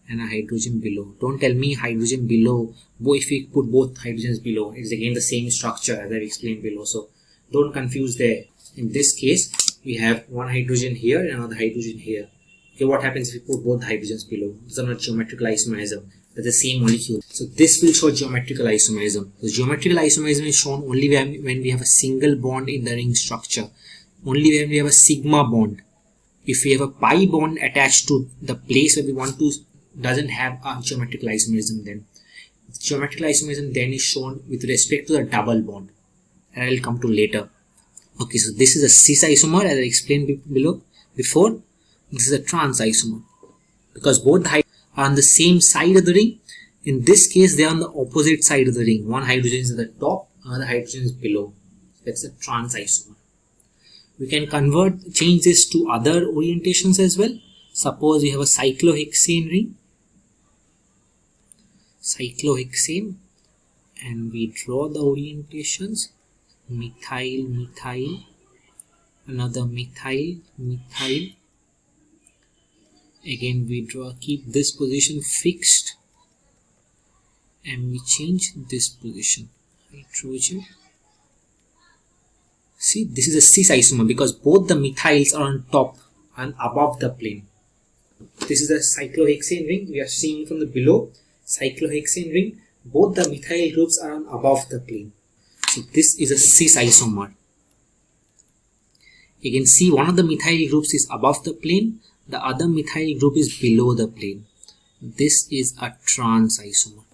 and a hydrogen below. Don't tell me hydrogen below. If we put both hydrogens below, it's again the same structure as I've explained below. So don't confuse there. In this case, we have one hydrogen here and another hydrogen here. Okay, what happens if we put both hydrogens below? These are not geometrical isomerism. They're the same molecule. So this will show geometrical isomerism. The geometrical isomerism is shown only when we have a single bond in the ring structure. Only when we have a sigma bond. If we have a pi bond attached to the place where we want to, doesn't have a geometrical isomerism then. Geometrical isomerism then is shown with respect to the double bond, and I will come to later. Okay, so this is a cis isomer as I explained before. This is a trans isomer because both the are on the same side of the ring. In this case, they are on the opposite side of the ring. One hydrogen is at the top, another hydrogen is below. That's a trans isomer. We can change this to other orientations as well. Suppose we have a cyclohexane ring. Cyclohexane, and we draw the orientations. Methyl, methyl, another methyl, methyl. Again we draw, keep this position fixed, and we change this position. Hydrogen. See, this is a cis isomer because both the methyls are on top and above the plane. This is a cyclohexane ring. We are seeing from the below. Cyclohexane ring. Both the methyl groups are on above the plane. So this is a cis isomer. You can see one of the methyl groups is above the plane, the other methyl group is below the plane. This is a trans isomer.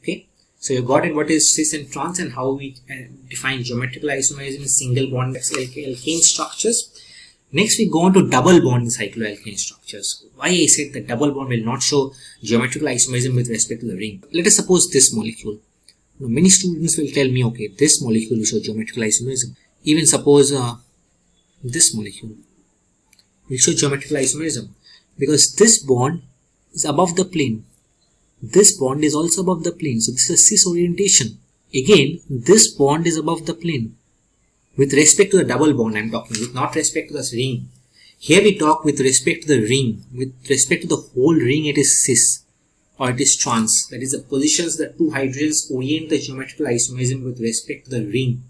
Okay, so you got it, what is cis and trans and how we define geometrical isomerism in single bond alkane structures. Next we go on to double bond in cycloalkane structures. Why I said that double bond will not show geometrical isomerism with respect to the ring. Let us suppose this molecule. Now, many students will tell me, okay, this molecule will show geometrical isomerism. Even suppose this molecule will show geometrical isomerism because this bond is above the plane. This bond is also above the plane. So this is a cis orientation. Again, this bond is above the plane. With respect to the double bond I am talking, with not respect to this ring. Here we talk with respect to the ring. With respect to the whole ring, it is cis or it is trans. That is the positions that two hydrogens orient the geometrical isomerism with respect to the ring.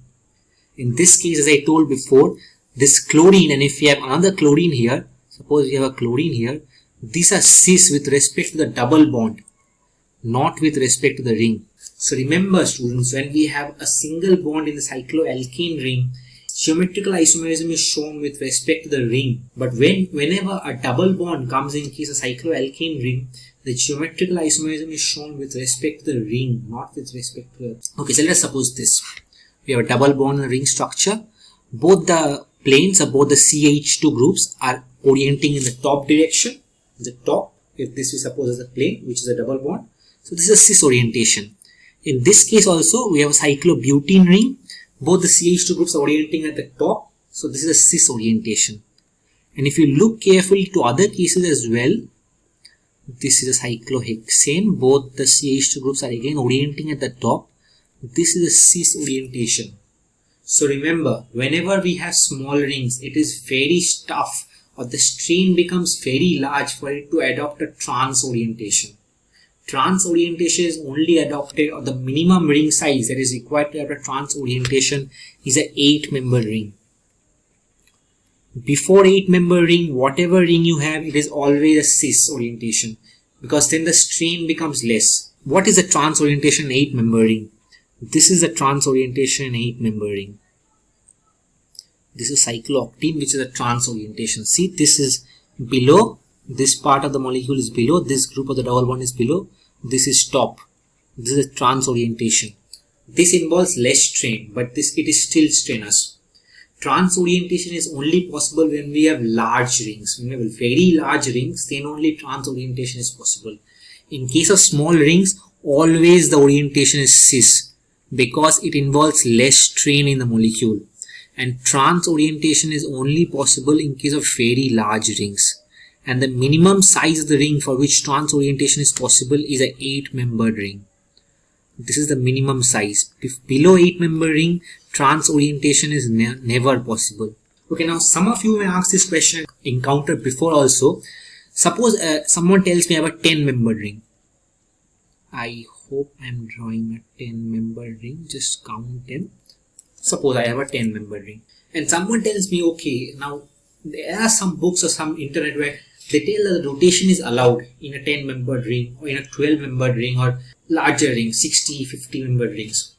In this case, as I told before, this chlorine, and if we have another chlorine here, suppose we have a chlorine here, these are cis with respect to the double bond, not with respect to the ring. So remember students, when we have a single bond in the cycloalkane ring, geometrical isomerism is shown with respect to the ring. But whenever a double bond comes in case of cycloalkane ring, the geometrical isomerism is shown with respect to the ring, not with respect to the... Okay, so let's suppose this. We have a double bond in the ring structure. Both the planes of both the CH2 groups are orienting in the top direction, the top, if this we suppose as a plane, which is a double bond. So this is a cis orientation. In this case also, we have a cyclobutene ring. Both the CH2 groups are orienting at the top. So this is a cis orientation. And if you look carefully to other cases as well, this is a cyclohexane. Both the CH2 groups are again orienting at the top. This is a cis orientation. So remember, whenever we have small rings, it is very tough or the strain becomes very large for it to adopt a trans orientation. Trans orientation is only adopted, or the minimum ring size that is required to have a trans orientation is an 8-member ring. Before 8-member ring, whatever ring you have, it is always a cis orientation, because then the strain becomes less. What is a trans orientation 8-member ring? This is a trans orientation 8-member ring. This is cyclooctane, which is a trans orientation. See, this is below. This part of the molecule is below. This group of the double bond is below. This is top. This is a trans orientation. This involves less strain, but it is still strenuous. Trans orientation is only possible when we have large rings. When we have very large rings, then only trans orientation is possible. In case of small rings, always the orientation is cis, because it involves less strain in the molecule. And trans orientation is only possible in case of very large rings. And the minimum size of the ring for which trans orientation is possible is an 8-membered ring. This is the minimum size. If below 8-member ring, trans orientation is never possible. Okay, now some of you may ask this question, encountered before also. Suppose someone tells me I have a 10-member ring. I hope I am drawing a 10-member ring. Just count them. Suppose I have a 10-member ring. And someone tells me, okay, now there are some books or some internet where they tell that the rotation is allowed in a 10-membered ring or in a 12-membered ring or larger ring, 60, 50-membered rings.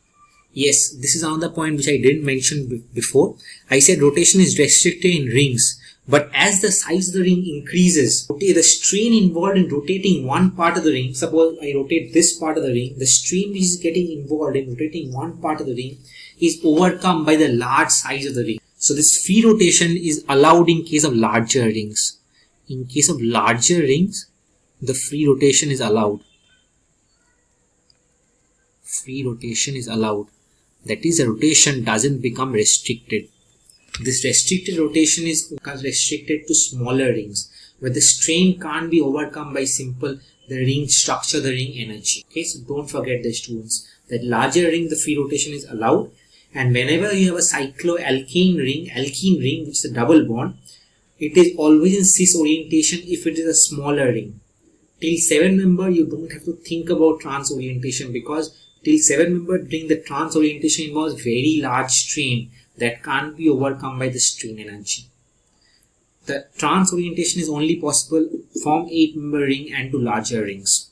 Yes, this is another point which I didn't mention before. I said rotation is restricted in rings, but as the size of the ring increases, the strain involved in rotating one part of the ring, suppose I rotate this part of the ring, the strain which is getting involved in rotating one part of the ring is overcome by the large size of the ring. So this free rotation is allowed in case of larger rings. In case of larger rings, the free rotation is allowed. Free rotation is allowed. That is, the rotation doesn't become restricted. This restricted rotation is restricted to smaller rings, where the strain can't be overcome by the ring structure, the ring energy. Okay, so don't forget the students that larger ring, the free rotation is allowed. And whenever you have a cycloalkane ring, which is a double bond, it is always in cis orientation if it is a smaller ring. Till 7-member, you don't have to think about trans orientation, because till 7-member ring, the trans orientation involves very large strain that can't be overcome by the strain energy. The trans orientation is only possible from 8-member ring and to larger rings.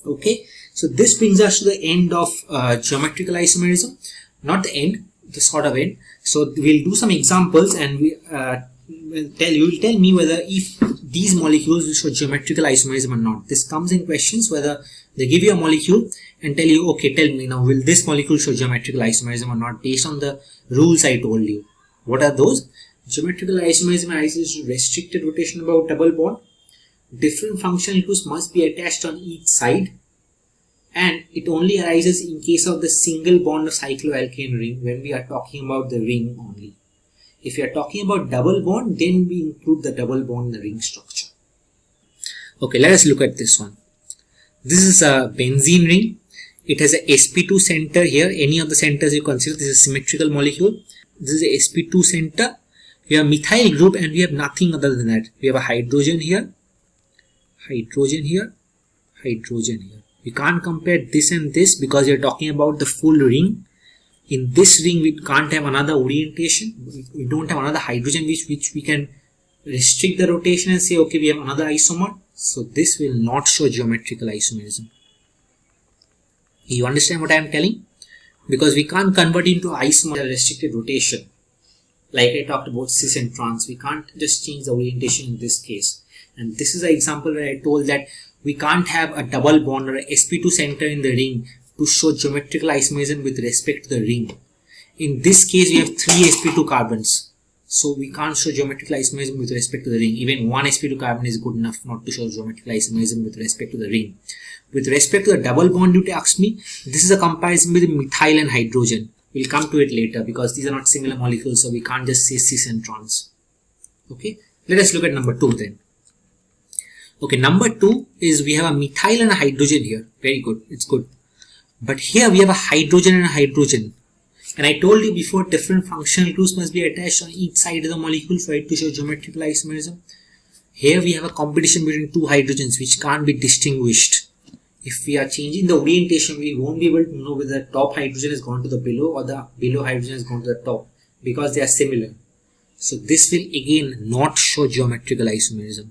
Okay, so this brings us to the end of geometrical isomerism. Not the end, the sort of end. So we'll do some examples, and you will tell me whether if these molecules will show geometrical isomerism or not. This comes in questions whether they give you a molecule and tell you, okay, tell me now, will this molecule show geometrical isomerism or not, based on the rules I told you. What are those? Geometrical isomerism arises to restricted rotation about double bond. Different functional groups must be attached on each side. And it only arises in case of the single bond of cycloalkane ring, when we are talking about the ring only. If you are talking about double bond, then we include the double bond in the ring structure. Okay, let us look at this one. This is a benzene ring. It has a sp2 center here. Any of the centers you consider, this is a symmetrical molecule. This is a sp2 center. We have a methyl group, and we have nothing other than that. We have a hydrogen here, hydrogen here, hydrogen here. We can't compare this and this because we are talking about the full ring. In this ring, we can't have another orientation. We don't have another hydrogen which we can restrict the rotation and say, okay, we have another isomer. So this will not show geometrical isomerism. You understand what I am telling? Because we can't convert into isomer restricted rotation. Like I talked about cis and trans, we can't just change the orientation in this case. And this is an example where I told that we can't have a double bond or a sp2 center in the ring to show geometrical isomerism with respect to the ring. In this case, we have 3 sp2 carbons. So we can't show geometrical isomerism with respect to the ring. Even one sp2 carbon is good enough not to show geometrical isomerism with respect to the ring. With respect to the double bond, you ask me, this is a comparison with methyl and hydrogen. We'll come to it later because these are not similar molecules, so we can't just say cis and trans. Okay, let us look at number 2 then. Okay, number 2 is we have a methyl and a hydrogen here. Very good, it's good. But here we have a hydrogen and a hydrogen. And I told you before, different functional groups must be attached on each side of the molecule for it to show geometrical isomerism. Here we have a competition between two hydrogens which can't be distinguished. If we are changing the orientation, we won't be able to know whether the top hydrogen has gone to the below or the below hydrogen has gone to the top because they are similar. So this will again not show geometrical isomerism.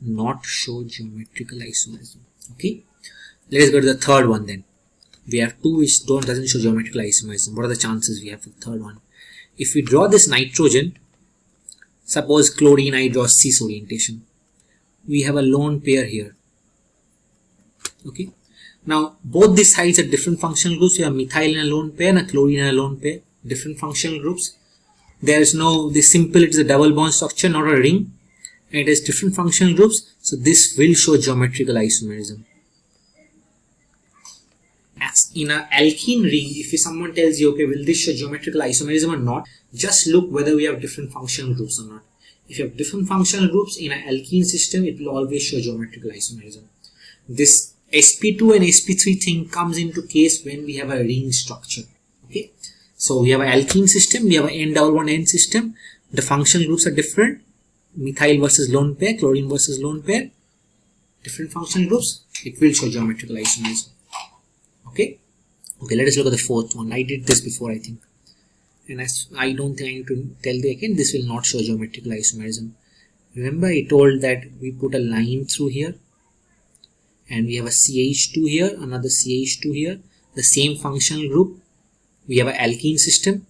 Not show geometrical isomerism. Okay. Let us go to the third one then. We have two which doesn't show geometrical isomerism. What are the chances we have for the third one? If we draw this nitrogen, suppose chlorine, I draw cis orientation. We have a lone pair here. Okay. Now both these sides are different functional groups. We have methyl in a lone pair and a chlorine in a lone pair. Different functional groups. There is no, this simple, it is a double bond structure, not a ring. And it has different functional groups. So this will show geometrical isomerism. As in an alkene ring, if someone tells you, okay, will this show geometrical isomerism or not, just look whether we have different functional groups or not. If you have different functional groups in an alkene system, it will always show geometrical isomerism. This sp2 and sp3 thing comes into case when we have a ring structure. Okay, so we have an alkene system, we have an N double bond N system. The functional groups are different. Methyl versus lone pair, chlorine versus lone pair. Different functional groups. It will show geometrical isomerism. Okay. Okay, let us look at the fourth one. I did this before, I think. And as I don't think I need to tell you again, this will not show geometrical isomerism. Remember, I told that we put a line through here. And we have a CH2 here, another CH2 here. The same functional group. We have an alkene system.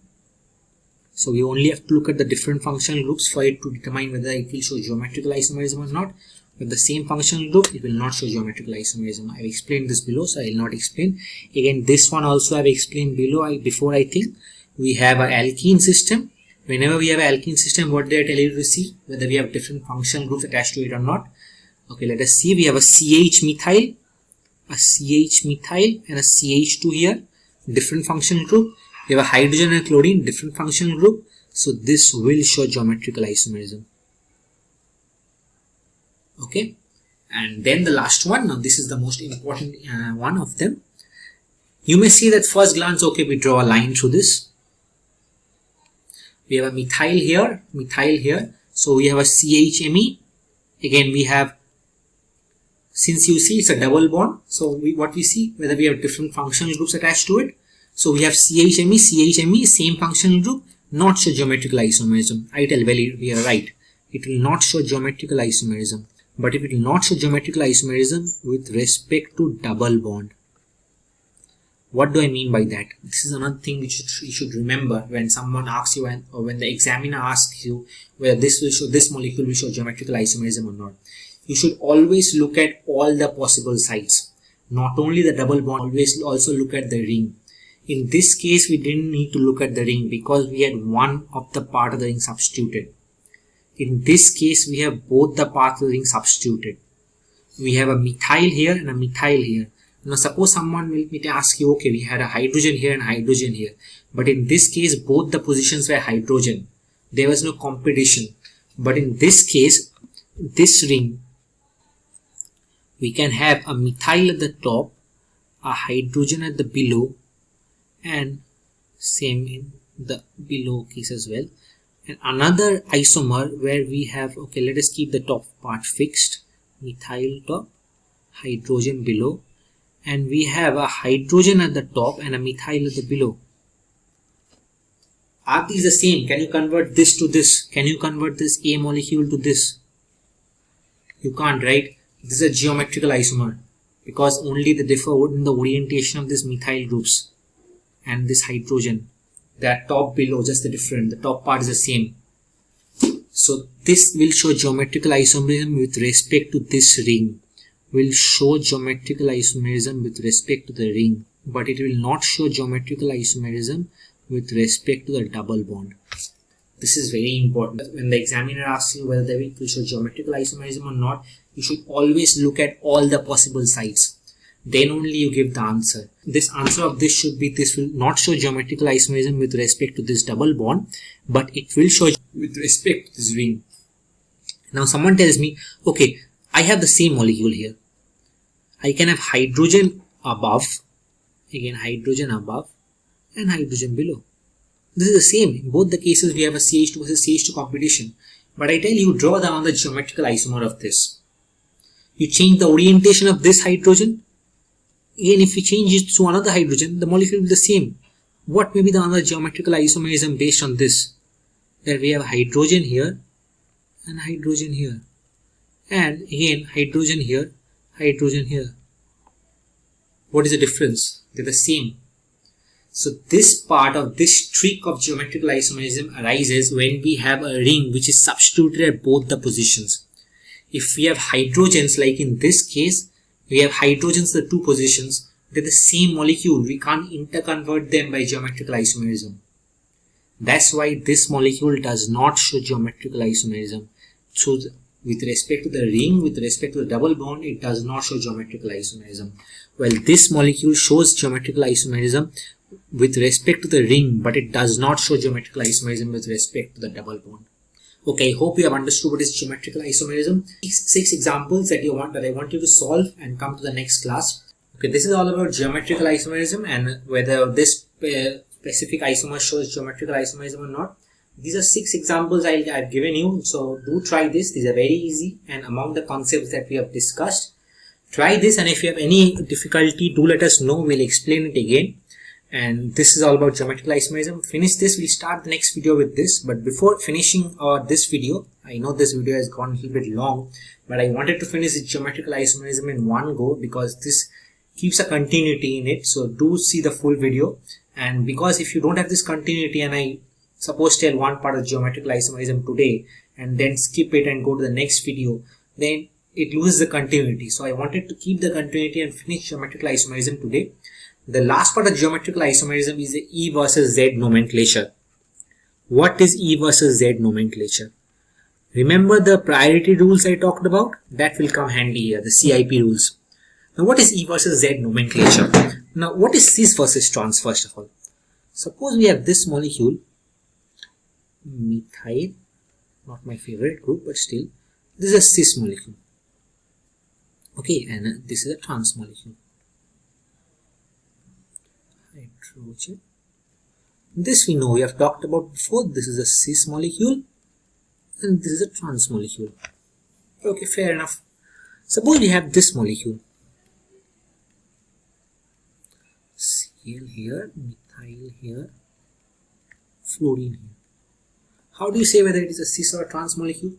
So we only have to look at the different functional groups for it to determine whether it will show geometrical isomerism or not. With the same functional group, it will not show geometrical isomerism. I have explained this below, so I will not explain. Again, this one also I have explained below. Before I think we have an alkene system. Whenever we have an alkene system, what they tell you to see whether we have different functional groups attached to it or not. Okay, let us see. We have a CH methyl, and a CH2 here, different functional group. We have a hydrogen and chlorine, different functional group. So this will show geometrical isomerism. Okay, and then the last one. Now this is the most important one of them. You may see that first glance, okay, we draw a line through this. We have a methyl here, so we have a CHMe. Again, we have, since you see it's a double bond, so what we see, whether we have different functional groups attached to it. So we have CHMe, same functional group, not show geometrical isomerism. I tell well, we are right. It will not show geometrical isomerism. But if it will not show geometrical isomerism with respect to double bond. What do I mean by that? This is another thing which you should remember when someone asks you or when the examiner asks you whether this molecule will show geometrical isomerism or not. You should always look at all the possible sides. Not only the double bond, always also look at the ring. In this case, we didn't need to look at the ring because we had one of the part of the ring substituted. In this case, we have both the parts of the ring substituted. We have a methyl here and a methyl here. Now, suppose someone will ask you, okay, we had a hydrogen here and hydrogen here. But in this case, both the positions were hydrogen. There was no competition. But in this case, this ring, we can have a methyl at the top, a hydrogen at the below, and same in the below case as well. And another isomer where we have, okay, let us keep the top part fixed, methyl top, hydrogen below, and we have a hydrogen at the top and a methyl at the below. Are these the same? Can you convert this to this? Can you convert this A molecule to this? You can't, right? This is a geometrical isomer because only they differ in the orientation of these methyl groups and this hydrogen. The top below, just the different. The top part is the same. So this will show geometrical isomerism with respect to this ring. Will show geometrical isomerism with respect to the ring, but it will not show geometrical isomerism with respect to the double bond. This is very important. When the examiner asks you whether they will show geometrical isomerism or not, you should always look at all the possible sides. Then only you give the answer. This answer of this should be, this will not show geometrical isomerism with respect to this double bond, but it will show with respect to this ring. Now someone tells me, okay, I have the same molecule here. I can have hydrogen above, again hydrogen above and hydrogen below. This is the same. In both the cases we have a CH2 versus CH2 competition. But I tell you, draw down the geometrical isomer of this. You change the orientation of this hydrogen. Again, if you change it to another hydrogen, the molecule will be the same. What may be the other geometrical isomerism based on this? That we have hydrogen here and hydrogen here. And again, hydrogen here, hydrogen here. What is the difference? They're the same. So this part of this trick of geometrical isomerism arises when we have a ring which is substituted at both the positions. If we have hydrogens, like in this case, we have hydrogens at the two positions, they're the same molecule. We can't interconvert them by geometrical isomerism. That's why this molecule does not show geometrical isomerism. So with respect to the ring, with respect to the double bond, it does not show geometrical isomerism. Well, this molecule shows geometrical isomerism with respect to the ring, but it does not show geometrical isomerism with respect to the double bond. Okay, I hope you have understood what is geometrical isomerism. Six examples that I want you to solve and come to the next class. Okay, this is all about geometrical isomerism and whether this specific isomer shows geometrical isomerism or not. These are 6 examples I've given you, so do try this. These are very easy, and among the concepts that we have discussed, try this, and if you have any difficulty, do let us know. We'll explain it again. And this is all about geometrical isomerism. Finish this, we'll start the next video with this. But before finishing this video, I know this video has gone a little bit long, but I wanted to finish the geometrical isomerism in one go because this keeps a continuity in it. So do see the full video. And because if you don't have this continuity, and I suppose tell one part of geometrical isomerism today and then skip it and go to the next video, then it loses the continuity. So I wanted to keep the continuity and finish geometrical isomerism today. The last part of geometrical isomerism is the E versus Z nomenclature. What is E versus Z nomenclature? Remember the priority rules I talked about? That will come handy here, the CIP rules. Now what is E versus Z nomenclature? Now what is cis versus trans first of all? Suppose we have this molecule, methyl, not my favorite group, but still, this is a cis molecule. Okay, and this is a trans molecule. Hydrogen. This we know, we have talked about before. This is a cis molecule and this is a trans molecule. Okay, fair enough. Suppose we have this molecule, Cl here, methyl here, fluorine here. How do you say whether it is a cis or a trans molecule?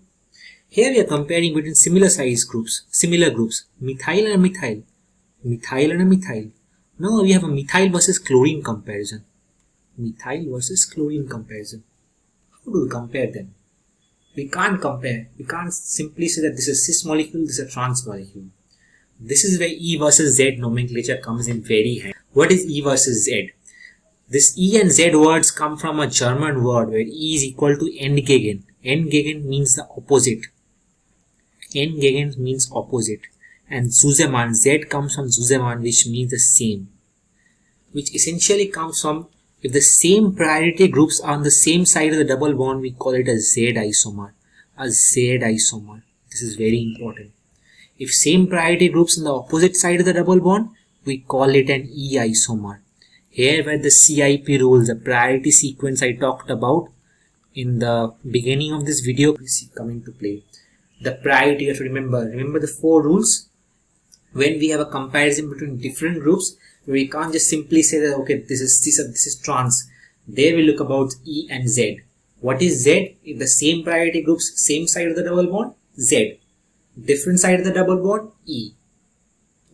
Here we are comparing between similar groups, methyl and a methyl, methyl and a methyl. Now we have a methyl versus chlorine comparison. Methyl versus chlorine comparison. How do we compare them? We can't compare. We can't simply say that this is a cis molecule, this is a trans molecule. This is where E versus Z nomenclature comes in very handy. What is E versus Z? This E and Z words come from a German word where E is equal to entgegen. Entgegen means the opposite. Entgegen means opposite. And Zusammen, Z comes from Zusammen, which means the same. Which essentially comes from, if the same priority groups are on the same side of the double bond, we call it a Z isomer. A Z isomer. This is very important. If same priority groups on the opposite side of the double bond, we call it an E isomer. Here where the CIP rules, the priority sequence I talked about in the beginning of this video, is coming to play. The priority, you have to remember the 4 rules. When we have a comparison between different groups, we can't just simply say that okay, this is trans. There we look about E and Z. What is Z? If the same priority groups, same side of the double bond, Z. Different side of the double bond, E.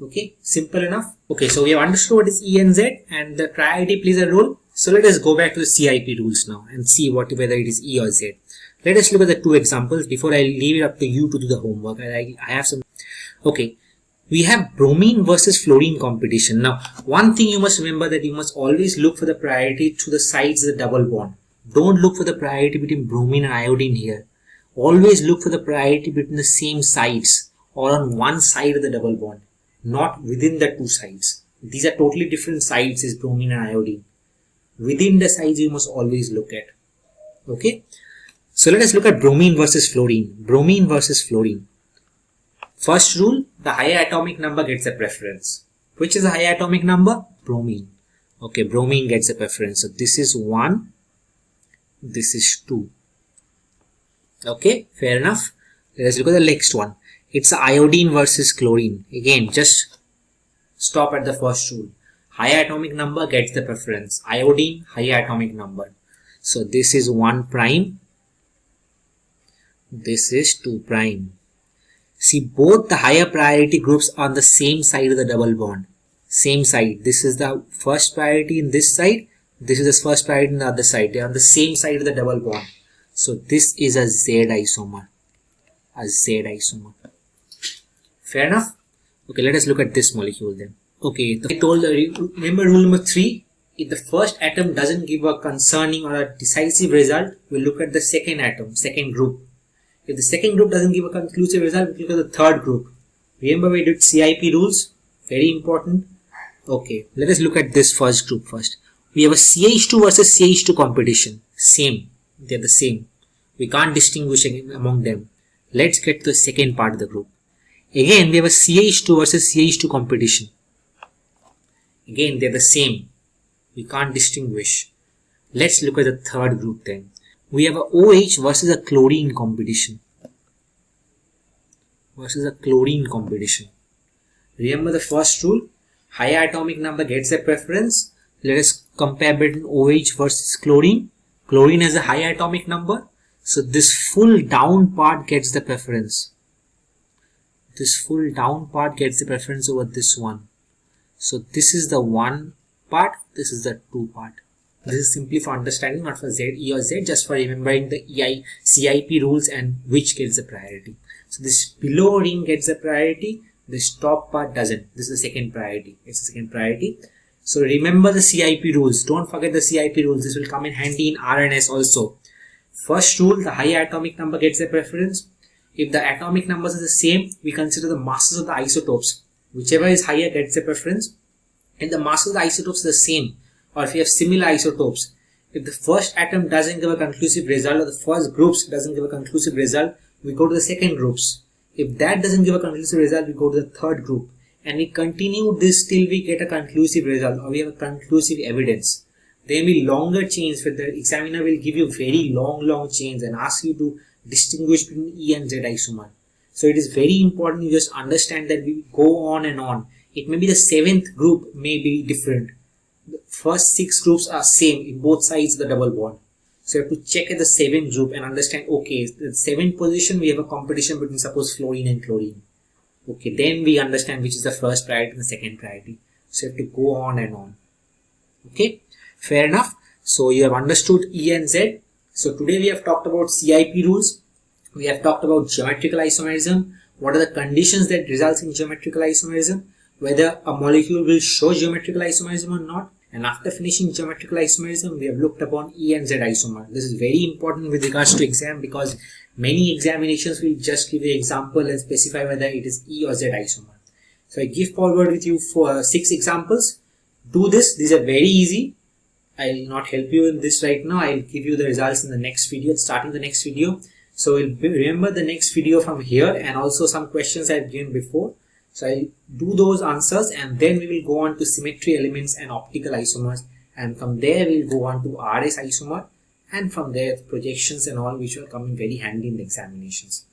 Okay, simple enough. Okay, so we have understood what is E and Z, and the priority plays a role. So let us go back to the CIP rules now and see whether it is E or Z. Let us look at the 2 examples before I leave it up to you to do the homework. I have some. Okay. We have bromine versus fluorine competition. Now, one thing you must remember, that you must always look for the priority to the sides of the double bond. Don't look for the priority between bromine and iodine here. Always look for the priority between the same sides or on one side of the double bond, not within the two sides. These are totally different sides, is bromine and iodine. Within the sides you must always look at. Okay. So let us look at bromine versus fluorine. Bromine versus fluorine. First rule, the higher atomic number gets the preference. Which is the higher atomic number? Bromine. Okay, bromine gets the preference. So this is 1, this is 2. Okay, fair enough. Let us look at the next one. It's iodine versus chlorine. Again, just stop at the first rule. Higher atomic number gets the preference. Iodine, higher atomic number. So this is 1 prime. This is 2 prime. See, both the higher priority groups are on the same side of the double bond. Same side. This is the first priority in this side. This is the first priority in the other side. They are on the same side of the double bond. So this is a Z isomer. A Z isomer. Fair enough? Okay, let us look at this molecule then. Okay, I told you, remember rule number 3. If the first atom doesn't give a concerning or a decisive result, we'll look at the second atom, second group. If the second group doesn't give a conclusive result, we'll look at the third group. Remember we did CIP rules? Very important. Okay, let us look at this first group first. We have a CH2 versus CH2 competition. Same. They're the same. We can't distinguish among them. Let's get to the second part of the group. Again, we have a CH2 versus CH2 competition. Again, they're the same. We can't distinguish. Let's look at the third group then. We have a OH versus a chlorine competition. Remember the first rule? Higher atomic number gets a preference. Let us compare between OH versus chlorine. Chlorine has a higher atomic number. So this full down part gets the preference. This full down part gets the preference over this one. So this is the 1 part. This is the 2 part. This is simply for understanding, not for Z, E or Z, just for remembering the CIP rules and which gets the priority. So this below ring gets the priority, this top part doesn't. This is the second priority. It's the second priority. So remember the CIP rules. Don't forget the CIP rules. This will come in handy in RNS also. First rule, the higher atomic number gets the preference. If the atomic numbers are the same, we consider the masses of the isotopes. Whichever is higher gets the preference. If the masses of the isotopes are the same, or if you have similar isotopes, if the first atom doesn't give a conclusive result or the first groups doesn't give a conclusive result, we go to the second groups. If that doesn't give a conclusive result, we go to the third group. And we continue this till we get a conclusive result or we have a conclusive evidence. There may be longer chains where the examiner will give you very long chains and ask you to distinguish between E and Z isomer. So it is very important you just understand that we go on and on. It may be the 7th group may be different. The first 6 groups are same in both sides of the double bond. So you have to check at the 7th group and understand, okay, the 7th position we have a competition between suppose fluorine and chlorine. Okay, then we understand which is the first priority and the second priority. So you have to go on and on. Okay, fair enough. So you have understood E and Z. So today we have talked about CIP rules. We have talked about geometrical isomerism. What are the conditions that results in geometrical isomerism? Whether a molecule will show geometrical isomerism or not. And after finishing geometrical isomerism, we have looked upon E and Z isomer. This is very important with regards to exam because many examinations will just give you example and specify whether it is E or Z isomer. So I give forward with you for 6 examples. Do this. These are very easy. I will not help you in this right now. I will give you the results in the next video, starting the next video. So remember the next video from here and also some questions I have given before. So I'll do those answers and then we will go on to symmetry elements and optical isomers, and from there we'll go on to RS isomer, and from there projections and all which will come in very handy in the examinations.